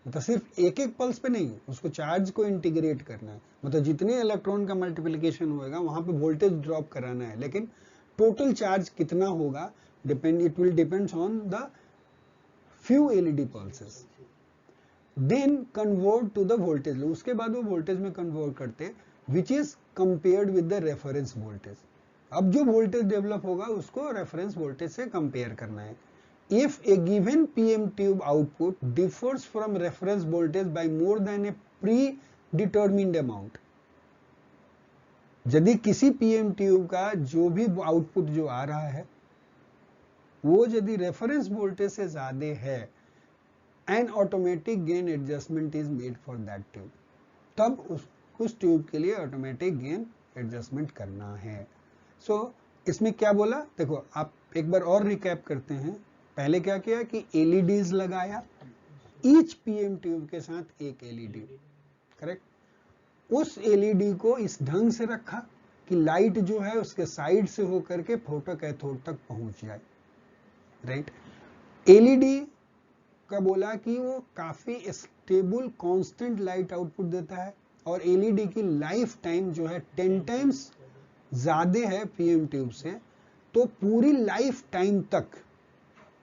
मतलब सिर्फ एक एक पल्स पे नहीं, उसको चार्ज को इंटीग्रेट करना है, मतलब जितने इलेक्ट्रॉन का मल्टीप्लिकेशन होगा वहां पे वोल्टेज ड्रॉप कराना है, लेकिन टोटल चार्ज कितना होगा it will depends on the few LED pulses. Then convert to the voltage, उसके बाद वो वोल्टेज में कन्वर्ट करते, which is compared with the reference voltage. अब जो वोल्टेज डेवलप होगा उसको रेफरेंस वोल्टेज से कंपेयर करना है। If A given PM tube output differs from reference voltage bye more than A pre determined amount, यदि किसी पीएम ट्यूब का जो भी आउटपुट जो आ रहा है वो यदि रेफरेंस वोल्टेज से ज्यादा है, N automatic gain adjustment is made for that tube, तब उस ट्यूब के लिए ऑटोमेटिक गेन एडजस्टमेंट करना है। सो इसमें क्या बोला, देखो आप एक बार और रिकैप करते हैं। पहले क्या किया कि एलईडीज लगाया, ईच पीएम ट्यूब के साथ एक एलईडी, करेक्ट। उस एलईडी को इस ढंग से रखा कि लाइट जो है उसके साइड से होकर के फोटो कैथोड तक पहुंच जाए, राइट। एलईडी का बोला कि वो काफी स्टेबल कांस्टेंट लाइट आउटपुट देता है, और एलईडी की लाइफ टाइम जो है 10 टाइम्स ज्यादा है पीएम ट्यूब से। तो पूरी लाइफ टाइम तक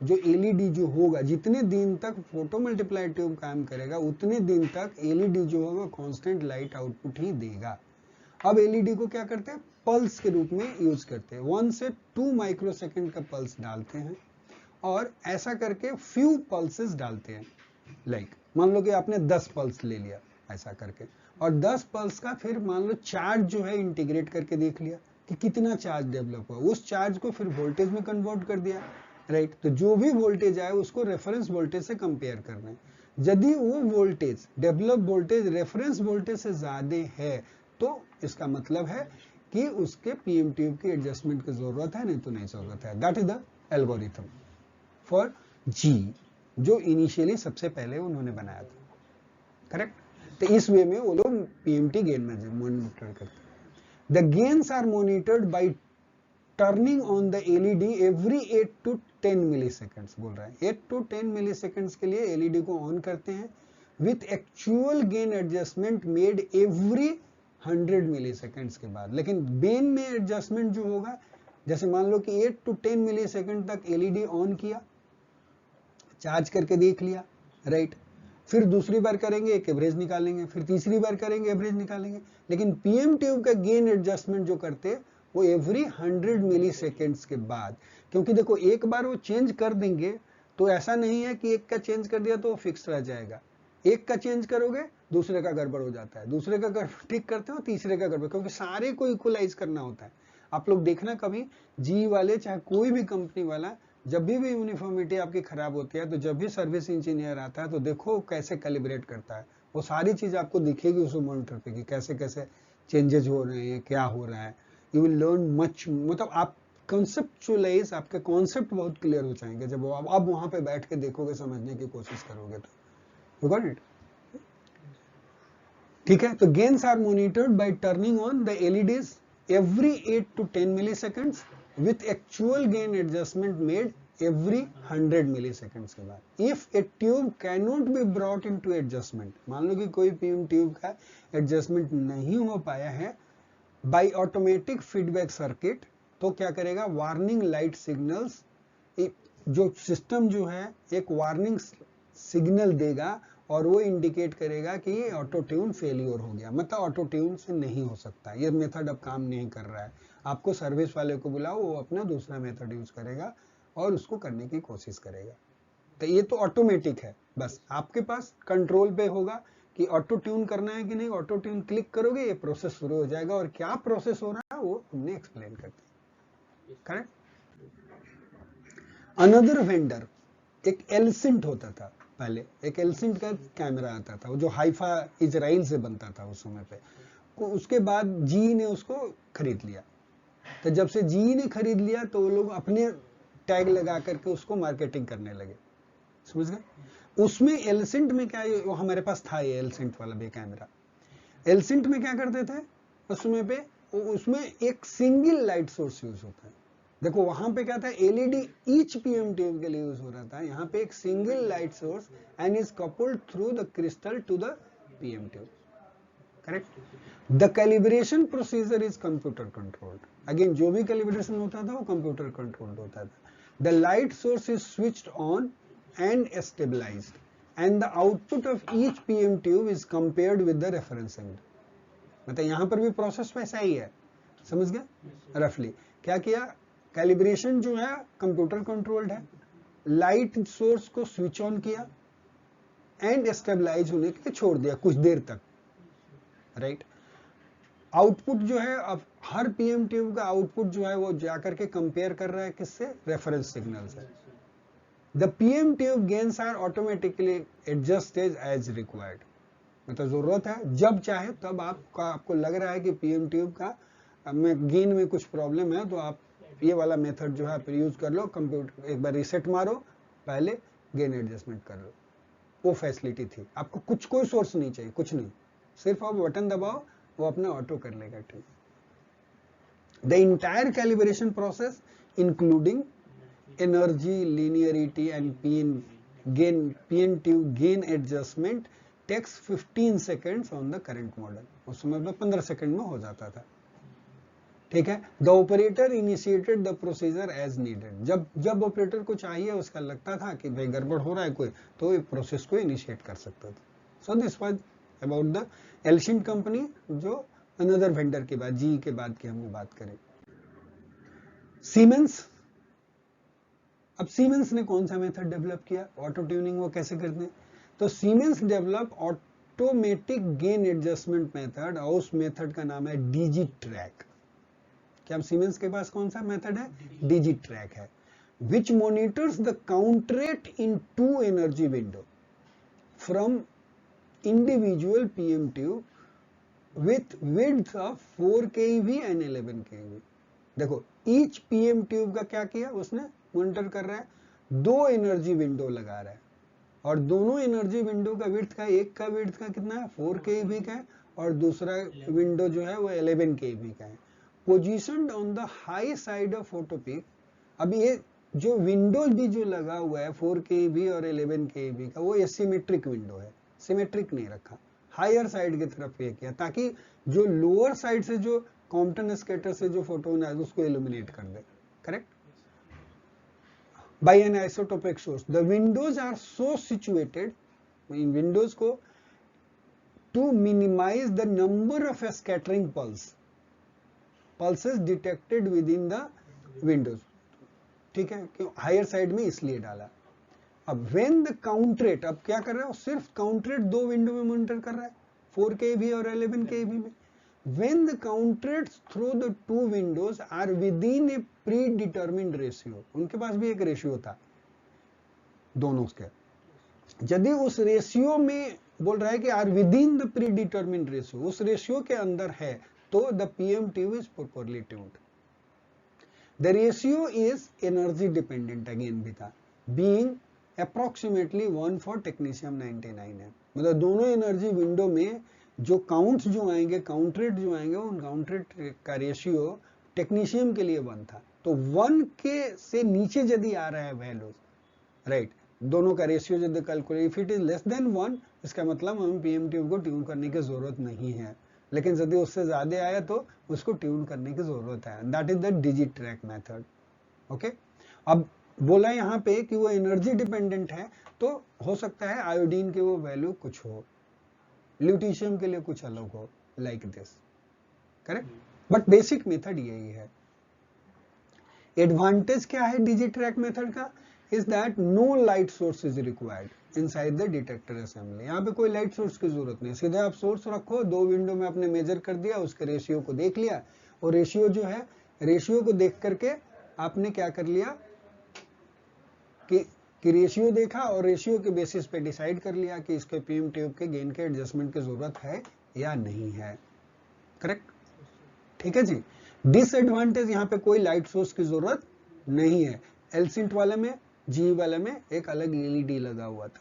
जो एलईडी जो होगा, जितने दिन तक फोटो मल्टीप्लाई ट्यूब काम करेगा उतने दिन तक एलईडी जो होगा कांस्टेंट लाइट आउटपुट ही देगा। अब एलईडी को क्या करते हैं, पल्स के रूप में यूज करते हैं। 1 से 2 माइक्रोसेकंड का पल्स डालते हैं, और ऐसा करके फ्यू पल्सेस डालते हैं। लाइक मान लो कि आपने 10 पल्स ले लिया ऐसा करके, और 10 पल्स का फिर मान लो चार्ज जो है इंटीग्रेट करके देख लिया कि कितना चार्ज डेवलप हुआ, उस चार्ज को फिर वोल्टेज में कन्वर्ट कर दिया, राइट। तो जो भी वोल्टेज आए उसको रेफरेंस वोल्टेज से कंपेयर करना है। यदि वो voltage develop voltage reference voltage से ज्यादा है तो इसका मतलब है कि उसके पीएम ट्यूब की एडजस्टमेंट की जरूरत है, नहीं तो नहीं जरूरत है। That is the algorithm for जी, जो इनिशियली सबसे पहले उन्होंने बनाया था, करेक्ट। तो इस वे में वो लोग पीएमटी गेन मॉनिटर करते हैं। The gains are monitored by turning on the LED every 8 to 10 milliseconds, बोल रहा है 8 to 10 मिलीसेकंड्स के लिए एलईडी को ऑन करते हैं, with actual gain adjustment made every 100 milliseconds के बाद। लेकिन गेन में एडजस्टमेंट जो होगा, जैसे मान लो कि 8 to 10 मिलीसेकंड तक एलईडी ऑन किया, चार्ज करके देख लिया, राइट। फिर दूसरी बार करेंगे एक एवरेज निकालेंगे, फिर तीसरी बार करेंगे एवरेज निकालेंगे। लेकिन पीएम ट्यूब का गेन एडजस्टमेंट जो करते हैं वो एवरी 100 मिली सेकेंड्स के बाद, क्योंकि देखो एक बार वो चेंज कर देंगे तो ऐसा नहीं है कि एक का चेंज कर दिया तो वो फिक्स रह जाएगा। एक का चेंज करोगे दूसरे का गड़बड़ हो जाता है, दूसरे का गड़बड़ ठीक करते हो तीसरे का गड़बड़, क्योंकि सारे को इक्वलाइज करना होता है। आप लोग देखना कभी जी वाले चाहे कोई भी कंपनी वाला, जब भी यूनिफॉर्मिटी आपकी खराब होती है तो जब भी सर्विस इंजीनियर आता है तो देखो कैसे कैलिब्रेट करता है, वो सारी चीज आपको दिखेगी उस मॉनिटर पे कि कैसे कैसे चेंजेस हो रहे हैं, क्या हो रहा है। यू विल लर्न मच, मतलब आप कंसेप्चुअलाइज, आपके कॉन्सेप्ट बहुत क्लियर हो जाएंगे जब अब वहां पे बैठ के देखोगे, समझने की कोशिश करोगे तो। यू गॉट इट, ठीक है। तो gains are monitored by turning on the LEDs every 8 to 10 milliseconds with actual gain adjustment made every 100 milliseconds के बाद। If a tube cannot be brought into adjustment, मान लो कि कोई पीएम ट्यूब का एडजस्टमेंट नहीं हो पाया है by automatic feedback circuit, तो क्या करेगा, वार्निंग लाइट सिग्नल्स, जो सिस्टम जो है एक वार्निंग सिग्नल देगा और वो इंडिकेट करेगा कि ये ऑटो ट्यून फेलियर हो गया, मतलब ऑटो ट्यून से नहीं हो सकता, ये मेथड अब काम नहीं कर रहा है। आपको सर्विस वाले को बुलाओ, वो अपना दूसरा मेथड यूज करेगा और उसको करने की कोशिश करेगा। तो ये तो ऑटोमेटिक है, बस आपके पास कंट्रोल पे होगा कि ऑटो ट्यून करना है कि नहीं। ऑटो ट्यून क्लिक करोगे ये प्रोसेस शुरू हो जाएगा, और क्या प्रोसेस हो रहा है वो हमने एक्सप्लेन करते हैं, करेक्ट। अनदर वेंडर, एक एलसिंट होता था पहले, एक एलसिंट का कैमरा आता था, वो जो हाइफा इजराइल से बनता था उस समय पे। उसके बाद जी ने उसको खरीद लिया। तो जब से जी ने खरीद लिया तो वो लोग अपने टैग लगा करके उसको मार्केटिंग करने लगे, समझ गए। उसमें एलसिंट में क्या, वो हमारे पास था ये एलसिंट वाला भी कैमरा। एलसिंट में क्या करते थे उस समय पे, उसमें एक सिंगल लाइट सोर्स यूज होता है। देखो वहां पे क्या था, एलईडी ईच पीएम ट्यूब के लिए यूज हो रहा था, यहाँ पे एक single light source and is coupled through the crystal to the PM tube, correct. The calibration procedure is computer controlled, again जो भी कैलिब्रेशन होता था वो कंप्यूटर कंट्रोल्ड होता था। The light source is switched on and stabilized and the output of each PM tube is compared with the reference end। मतलब यहां पर भी प्रोसेस वैसा ही है, समझ गए रफली। क्या किया, कैलिब्रेशन जो है कंप्यूटर कंट्रोल्ड है, लाइट सोर्स को स्विच ऑन किया एंड स्टेबलाइज होने के लिए छोड़ दिया कुछ देर तक, राइट। आउटपुट जो है, अब हर पीएम ट्यूब का आउटपुट जो है वो जाकर के कंपेयर कर रहा है किससे, रेफरेंस सिग्नल से। The PM tube gains are automatically adjusted as required, मतलब जरूरत है जब चाहे तब आपको लग रहा है कि पीएम ट्यूब का में गेन में कुछ प्रॉब्लम है, तो आप ये वाला मेथड जो है आप यूज कर लो, कंप्यूटर एक बार रीसेट मारो, पहले गेन एडजस्टमेंट कर लो। वो फैसिलिटी थी, आपको कोई सोर्स नहीं चाहिए, कुछ नहीं, सिर्फ आप बटन दबाओ, वो अपने ऑटो कर लेगा। ठीक, the entire calibration process including energy, linearity and PN tube gain adjustment takes 15 seconds on the current model। उस समय में 15 सेकंड में हो जाता था। ठीक है, the operator initiated the procedure as needed, जब ऑपरेटर को चाहिए, उसका लगता था कि भाई गड़बड़ हो रहा है कोई, तो ये प्रोसेस को इनिशिएट कर सकता था। So this was about the Elscint company, जो अनदर वेंडर के बाद, जी के बाद की हमने बात करें। सीमेंस, अब सीमेंस ने कौन सा मेथड डेवलप किया, ऑटो ट्यूनिंग वो कैसे करते हैं, तो siemens develop automatic gain adjustment method, और उस मेथड का नाम है डिजिट्रैक। क्या सीमेंस के पास कौन सा मेथड है, डिजिट्रैक है, which monitors the count rate in 2 energy window from individual PM tube with width of 4 keV and 11 keV। देखो ईच पीएम ट्यूब का क्या किया उसने, मॉनिटर कर रहा है, 2 एनर्जी विंडो लगा रहा है, और दोनों एनर्जी विंडो का विड्थ का, एक का विड्थ का कितना है 4 keV का है, और दूसरा विंडो जो है वो 11 keV का है, positioned on the high side of photo peak. अब ये जो विंडो भी जो लगा हुआ है 4 keV और 11 keV का, वो एसिमेट्रिक विंडो है, सिमेट्रिक नहीं रखा, हायर साइड की तरफ ये किया, ताकि जो लोअर साइड से जो कॉम्पटन स्कैटर से जो फोटोन है उसको इल्यूमिनेट कर दे। Correct, by an isotopic source, the windows are so situated in windows को to minimize the number of scattering pulses detected within the windows। ठीक है, क्यों हायर साइड में इसलिए डाला। अब when the count rate, अब क्या कर रहा है, सिर्फ काउंट रेट 2 विंडो में मॉनिटर कर रहा है, 4 keV और 11 keV में। when the count rates through the 2 windows are within a predetermined ratio, उनके पास भी एक रेशियो था दोनों के, यदि उस रेशियो में बोल रहा है कि are within the predetermined ratio, उस रेशियो के अंदर है, तो the PM tube is properly tuned. The ratio is energy dependent, again भी था, बीइंग अप्रोक्सीमेटली 1 फॉर टेक्नीशियम 99 है, मतलब दोनों एनर्जी विंडो में जो काउंट्स जो आएंगे, काउंट रेट जो आएंगे, उन काउंट रेट का रेशियो टेक्नीशियम के लिए 1 था, तो 1 के से नीचे यदि आ रहा है वैल्यूज, राइट, दोनों का रेशियो यदि calculate, if it is less than 1, इसका मतलब हमें पीएम ट्यूब को ट्यून करने की जरूरत नहीं है, लेकिन यदि उससे ज्यादा आया तो उसको ट्यून करने की जरूरत है। That is the Digitrac method. Okay, अब बोला यहाँ पे कि वो एनर्जी डिपेंडेंट है, तो हो सकता है आयोडीन के वो वैल्यू कुछ हो, ल्यूटीशियम के लिए कुछ अलग हो, like this. Correct, but basic method यही है। एडवांटेज क्या है डिजिट्रैक मेथड का, is that no light source is required inside the detector assembly। यहाँ पे कोई लाइट सोर्स की जरूरत नहीं, सीधे आप सोर्स रखो, 2 विंडो में आपने मेजर कर दिया, उसके रेशियो को देख लिया, और रेशियो जो है, रेशियो को देख करके आपने क्या कर लिया कि रेशियो देखा, और रेशियो के बेसिस पे डिसाइड कर लिया कि इसके पीएम ट्यूब के गेन के एडजस्टमेंट की जरूरत है या नहीं है। करेक्ट, ठीक है जी। डिसएडवांटेज, यहाँ पे कोई लाइट सोर्स की जरूरत नहीं है। एल्सिंट वाले में, जी वाले में एक अलग एलईडी लगा हुआ था,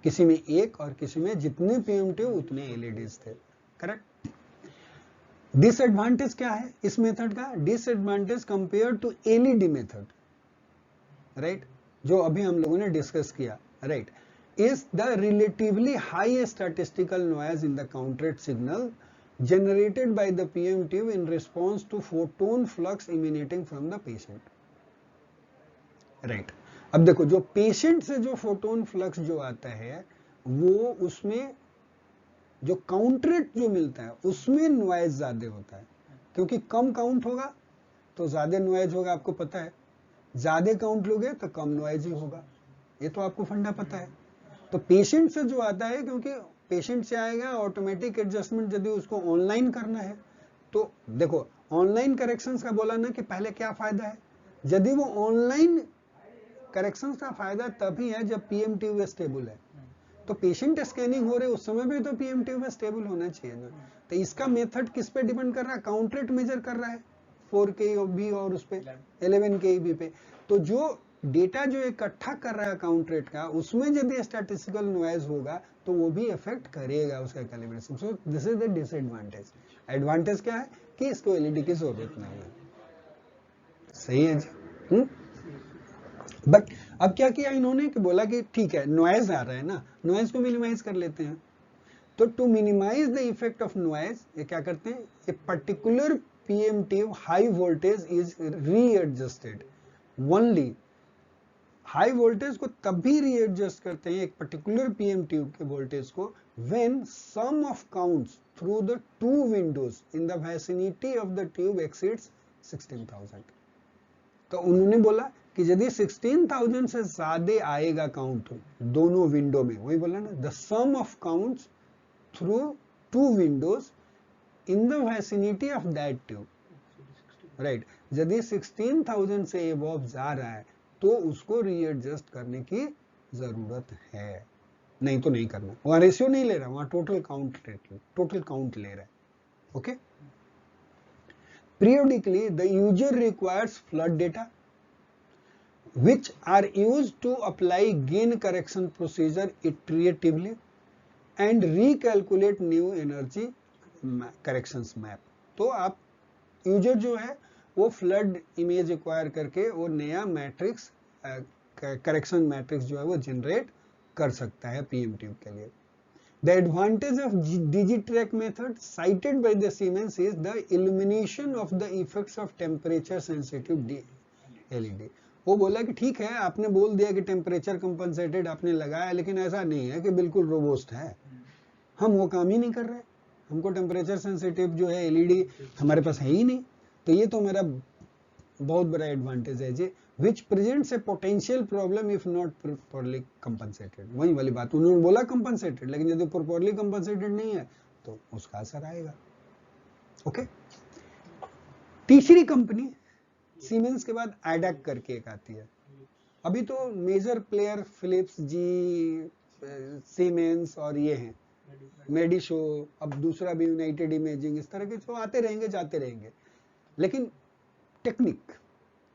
किसी में एक और किसी में जितने पीएम ट्यूब उतने एलईडीज थे। करेक्ट, डिसएडवांटेज क्या है इस मेथड का, disadvantage compare to LED method, right, जो अभी हम लोगों ने डिस्कस किया, right, is the relatively high statistical noise in the counted signal generated by the PM tube in response to photon flux emanating from the patient। Right, अब देखो जो पेशेंट से जो फोटोन फ्लक्स जो आता है, वो उसमें जो काउंट रेट जो मिलता है उसमें नॉइज ज्यादा होता है, क्योंकि कम काउंट होगा तो ज्यादा नॉइज होगा, आपको पता है, ज्यादा काउंट लोगे तो कम नॉइज ही होगा, ये तो आपको फंडा पता है। तो पेशेंट से जो आता है, क्योंकि पेशेंट से आएगा ऑटोमेटिक एडजस्टमेंट, यदि उसको ऑनलाइन करना है तो देखो ऑनलाइन करेक्शंस का बोला ना कि पहले क्या फायदा है, यदि वो ऑनलाइन करेक्शंस का फायदा तभी है जब पीएमटी स्टेबल है। तो पेशेंट स्कैनिंग हो रहे उस समय भी तो पीएमटी स्टेबल होना चाहिए ना। तो इसका मेथड किस पे डिपेंड कर रहा है, काउंट रेट मेजर कर रहा है 4K और उस पे 11 KB पे। तो जो डेटा जो इकट्ठा कर रहा है काउंट रेट का, उसमें यदि स्टैटिस्टिकल नॉइज होगा तो वो भी इफेक्ट करेगा उसका calibration. So this is the disadvantage. Advantage क्या है कि इसको एलईडी की जरूरत नहीं है। सही है जी। बट अब क्या किया इन्होंने कि बोला कि ठीक है नॉइज आ रहा है ना, नॉइज को मिनिमाइज कर लेते हैं। तो to minimize the effect of noise ये क्या करते हैं, a particular PMT high voltage is readjusted only. High voltage को तब भी रीएडजस्ट करते हैं एक पर्टिकुलर पीएम ट्यूब के वोल्टेज को when some of counts through the two windows in the vicinity of the tube exceeds 16,000। तो उन्होंने बोला कि यदि 16,000 से ज्यादा आएगा काउंट दोनों विंडो में, वही बोला ना, the sum of counts through two windows in the vicinity of that tube, right. यदि 16,000 से एबव जा रहा है तो उसको रीएडजस्ट करने की जरूरत है, नहीं तो नहीं करना। वहां रेशियो नहीं ले रहा, वहां टोटल काउंट ले रहा है। Okay. Periodically, the user requires flood data, which are used to apply gain correction procedure iteratively and recalculate new energy corrections map। तो आप यूजर जो है वो फ्लड इमेज एक्वायर करके वो नया मैट्रिक्स करेक्शन मैट्रिक्स जो है वो जनरेट कर सकता है पीएम ट्यूब के लिए। The advantage of Digitrack method cited by the Siemens is the elimination of the effects of temperature sensitive LED। वो बोला कि ठीक है आपने बोल दिया कि टेम्परेचर कंपनसेटेड आपने लगाया, लेकिन ऐसा नहीं है कि बिल्कुल रोबोस्ट है, हम वो काम ही नहीं कर रहे। हमको टेम्परेचर सेंसिटिव जो है एलईडी हमारे पास है ही नहीं। तो ये तो मेरा बहुत बड़ा एडवांटेज है जी, which presents a potential problem if not properly compensated। वही वाली बात उन्होंने बोला compensated, लेकिन यदि properly compensated नहीं है तो उसका असर आएगा। ओके। तीसरी कंपनी सीमेंस के बाद एडैक करके एक आती है। अभी तो मेजर प्लेयर फिलिप्स जी, सीमेंस और ये हैं मेडिशो, अब दूसरा भी यूनाइटेड इमेजिंग, इस तरह के जो आते रहेंगे जाते रहेंगे। लेकिन टेक्निक,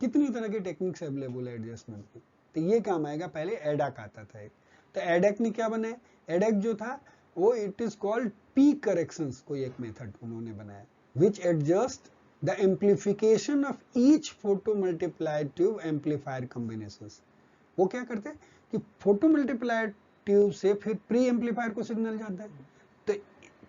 कितनी तरह की टेक्निक्स अवेलेबल है एडजस्टमेंट की, तो ये काम आएगा। पहले एडैक आता था एक, तो एडैक ने क्या बनाया, एडैक जो था वो it is called P corrections, कोई एक मेथड उन्होंने बनाया which adjust the amplification of each photo multiplier tube amplifier combinations. वो क्या करते हैं कि फोटो मल्टीप्लायर ट्यूब से फिर प्री एम्पलीफायर को सिग्नल जाता है, तो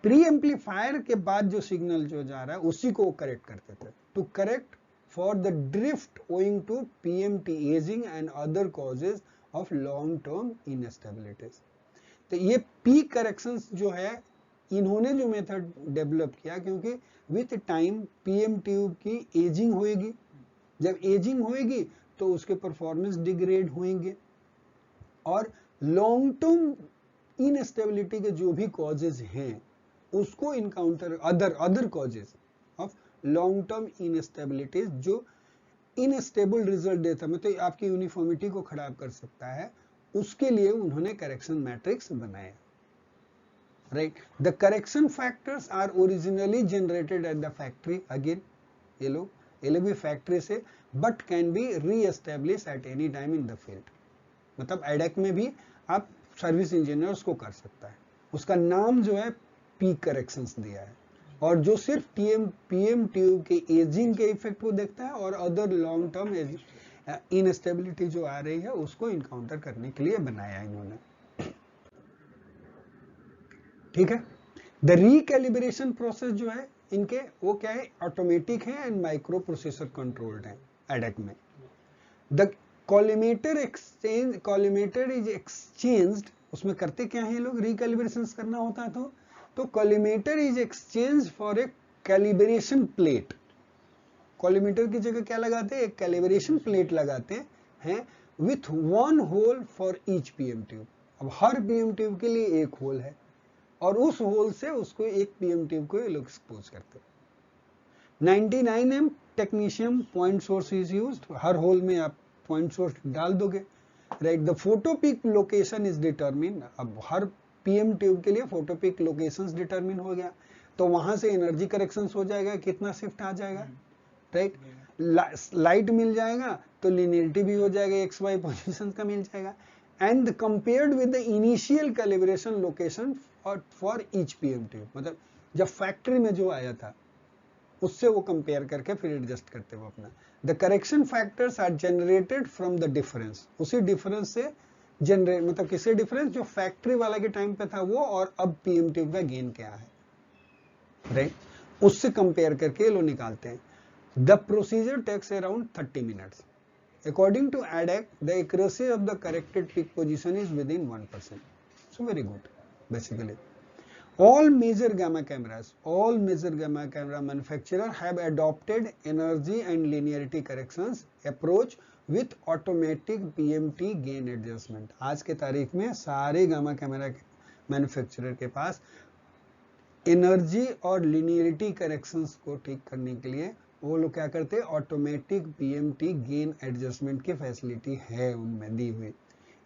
प्री एम्पलीफायर के बाद जो सिग्नल जो जा रहा है उसी को करेक्ट करते थे, to correct for the drift owing to PMT aging and other causes of long-term instabilities। तो ये P corrections जो है इन्होंने जो मेथड डेवलप किया, क्योंकि विथ टाइम PM ट्यूब की एजिंग होएगी, जब एजिंग होएगी तो उसके परफॉर्मेंस डिग्रेड होंगे और लॉन्ग टर्म इनस्टेबिलिटी के जो भी कॉजेज हैं उसको encounter, other causes of long term instabilities जो इनस्टेबल रिजल्ट देता है, मतलब आपकी यूनिफॉर्मिटी को खराब कर सकता है, उसके लिए उन्होंने करेक्शन मैट्रिक्स बनाया। Right. The correction factors are originally generated at the factory, again ये लोग भी फैक्ट्री से, but can be reestablish at any time in the field. मतलब एडैक में भी आप सर्विस इंजीनियर उसको कर सकता है। उसका नाम जो है पी करेक्शंस दिया है, और जो सिर्फ पीएम ट्यूब के एजिंग के इफेक्ट को देखता है और अदर लॉन्ग टर्म इनस्टेबिलिटी जो आ रही है उसको इनकाउंटर करने के लिए बनाया इन्होंने। ठीक है। द रिकैलिब्रेशन प्रोसेस जो है इनके वो क्या है, ऑटोमेटिक है एंड माइक्रो प्रोसेसर कंट्रोल्ड है एडैक में। द कॉलिमेटर इज एक्सचेंज्ड, उसमें करते क्या है लोग, रिकैलिब्रेशन करना होता है तो collimator is exchange for a calibration plate. Collimator की जगह क्या लगाते हैं, एक कैलिब्रेशन प्लेट लगाते हैं with one hole for each PM tube. अब हर पीएम ट्यूब के लिए एक होल है, और उस होल से उसको एक पीएम ट्यूब को ये लोग एक्सपोज करते हैं। 99 technetium point source is used, हर होल में आप पॉइंट सोर्स डाल दोगे, right. The photo peak location is determine, अब हर पीएम ट्यूब के लिए फोटो पिक लोकेशंस डिटरमिन हो गया, तो वहां से एनर्जी करेक्शंस हो जाएगा, कितना शिफ्ट आ जाएगा, राइट। लाइट मिल जाएगा तो लिनियरिटी भी हो जाएगा, एक्स वाई पोजीशन का मिल जाएगा, and compared with the initial calibration location for each PM tube, मतलब जब फैक्ट्री में जो आया था उससे वो कंपेयर करके फिर एडजस्ट करते हो अपना। The correction factors are generated from the difference, उसी डिफरेंस से जनरेट, मतलब किसी डिफरेंस जो फैक्ट्री वाला के टाइम पे था वो और अब पीएम ट्यूब का गेन क्या है, राइट, उससे कंपेयर करके लो निकालते हैं। The procedure takes around 30 minutes. According to ADAC, the accuracy of the corrected peak position is within 1%. So very good, basically. All major gamma camera manufacturers have adopted energy and linearity corrections approach with automatic PMT gain adjustment. आज के तारीख में सारे गामा कैमरा मैन्युफैक्चरर के पास एनर्जी और लिनियरिटी करेक्शंस को ठीक करने के लिए वो लोग क्या करते हैं, ऑटोमेटिक पीएमटी गेन एडजस्टमेंट की फैसिलिटी है उनमें दी हुई।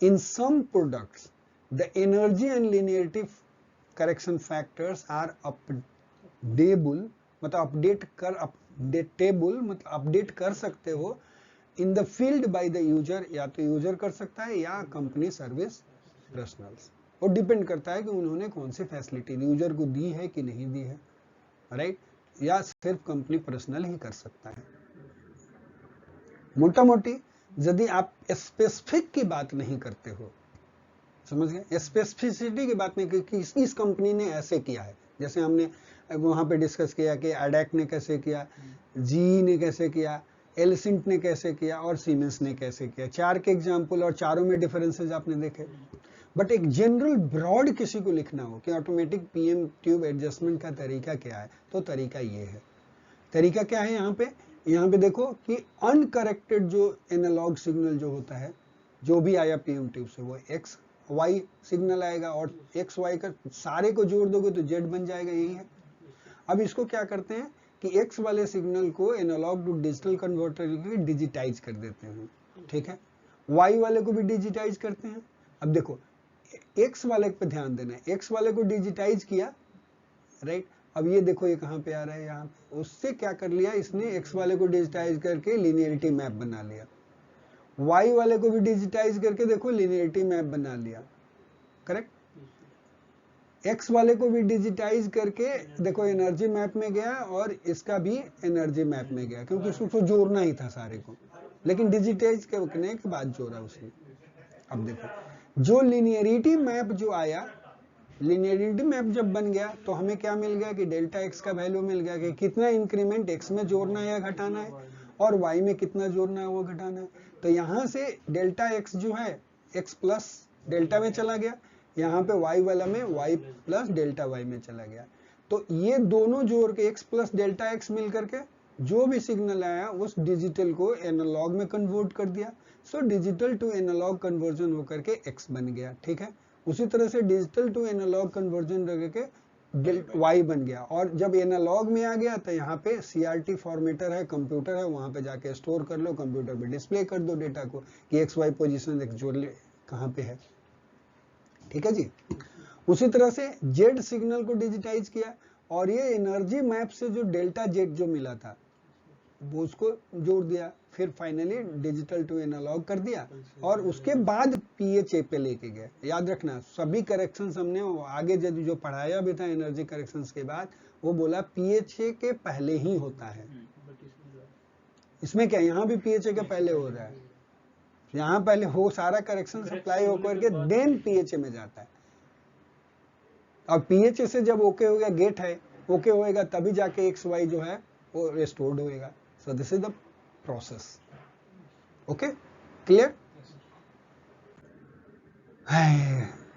In some products the energy and linearity correction factors are updatable, मतलब अपडेट कर सकते हो in the field by the user, या तो यूजर कर सकता है या कंपनी सर्विस पर्सनल्स, वो डिपेंड करता है कि उन्होंने कौन सी फैसिलिटी यूजर को दी है कि नहीं दी है, राइट, या सिर्फ कंपनी पर्सनल ही कर सकता है। मोटा मोटी यदि आप स्पेसिफिक की बात नहीं करते हो, समझ गए, स्पेसिफिसिटी की बात नहीं कि इस कंपनी ने ऐसे किया है, जैसे हमने वहां पे डिस्कस किया कि एडैक ने कैसे किया, जी ने कैसे किया, एलसिंट ने कैसे किया और सीमेंस ने कैसे किया, 4 के एग्जाम्पल और चारों में डिफरेंसेस आपने देखे। बट एक जनरल ब्रॉड किसी को लिखना हो कि ऑटोमेटिक पीएम ट्यूब एडजस्टमेंट का तरीका क्या है, तो तरीका ये है। तरीका क्या है, यहाँ पे देखो कि अनकरेक्टेड जो एनालॉग सिग्नल जो होता है, जो भी आया पीएम ट्यूब से, वो एक्स वाई सिग्नल आएगा, और एक्स वाई का सारे को जोड़ दोगे तो जेड बन जाएगा, यही है। अब इसको क्या करते हैं कि एक्स वाले सिग्नल को analog to digital converter digitize कर देते हैं, ठीक है, वाई वाले को भी डिजिटाइज करते हैं। अब देखो एक्स वाले पे ध्यान देना है, एक्स वाले को डिजिटाइज किया, राइट, अब ये देखो ये कहाँ पे आ रहा है, यहाँ पे, उससे क्या कर लिया इसने, एक्स वाले को डिजिटाइज करके लिनियरिटी मैप बना लिया, वाई वाले को भी डिजिटाइज करके देखो लिनियरिटी मैप बना लिया, करेक्ट, एक्स वाले को भी डिजिटाइज करके देखो एनर्जी मैप में गया, और इसका भी एनर्जी मैप में गया, क्योंकि उसको जोड़ना ही था सारे को, लेकिन डिजिटाइज करने के बाद जोड़ा उसने। अब देखो जो लिनियरिटी मैप जो आया, लिनियरिटी मैप जब बन गया तो हमें क्या मिल गया कि डेल्टा एक्स का वैल्यू मिल गया कि कितना इंक्रीमेंट एक्स में जोड़ना है या घटाना है, और वाई में कितना जोड़ना है वो घटाना है। तो यहाँ से डेल्टा एक्स जो है एक्स प्लस डेल्टा में चला गया, यहाँ पे वाई वाला में वाई प्लस डेल्टा वाई में चला गया। तो ये दोनों जोड़ के एक्स प्लस डेल्टा एक्स मिल करके जो भी सिग्नल आया उस डिजिटल को एनालॉग में कन्वर्ट कर दिया। So digital to analog conversion होकर के एक्स बन गया, ठीक है। उसी तरह से डिजिटल टू एनालॉग कन्वर्जन करके वाई बन गया, और जब एनालॉग में आ गया तो यहाँ पे सीआरटी फॉर्मेटर है, कंप्यूटर है, वहां पे जाके स्टोर कर लो, कंप्यूटर पे डिस्प्ले कर दो डेटा को कि एक्स वाई पोजीशन जोड़ ले कहाँ पे है, ठीक है जी। उसी तरह से जेड सिग्नल को डिजिटाइज किया, और ये एनर्जी मैप से जो डेल्टा जेड जो मिला था वो उसको जोड़ दिया, फिर फाइनली डिजिटल टू एनालॉग कर दिया, और उसके बाद पीएचए पे लेके गए। याद रखना सभी करेक्शंस हमने आगे जो पढ़ाया भी था एनर्जी करेक्शंस के बाद, वो बोला पीएचए के पहले ही होता है। इसमें क्या, यहाँ भी पीएचए के पहले हो रहा है, यहाँ पहले हो सारा करेक्शन सप्लाई होकर के देन पीएचए में जाता है, और पीएचए से जब ओके हो गया, गेट है ओके होएगा, तभी जाके एक्स वाई जो है वो रिस्टोर्ड होएगा। So this is the process, okay, clear.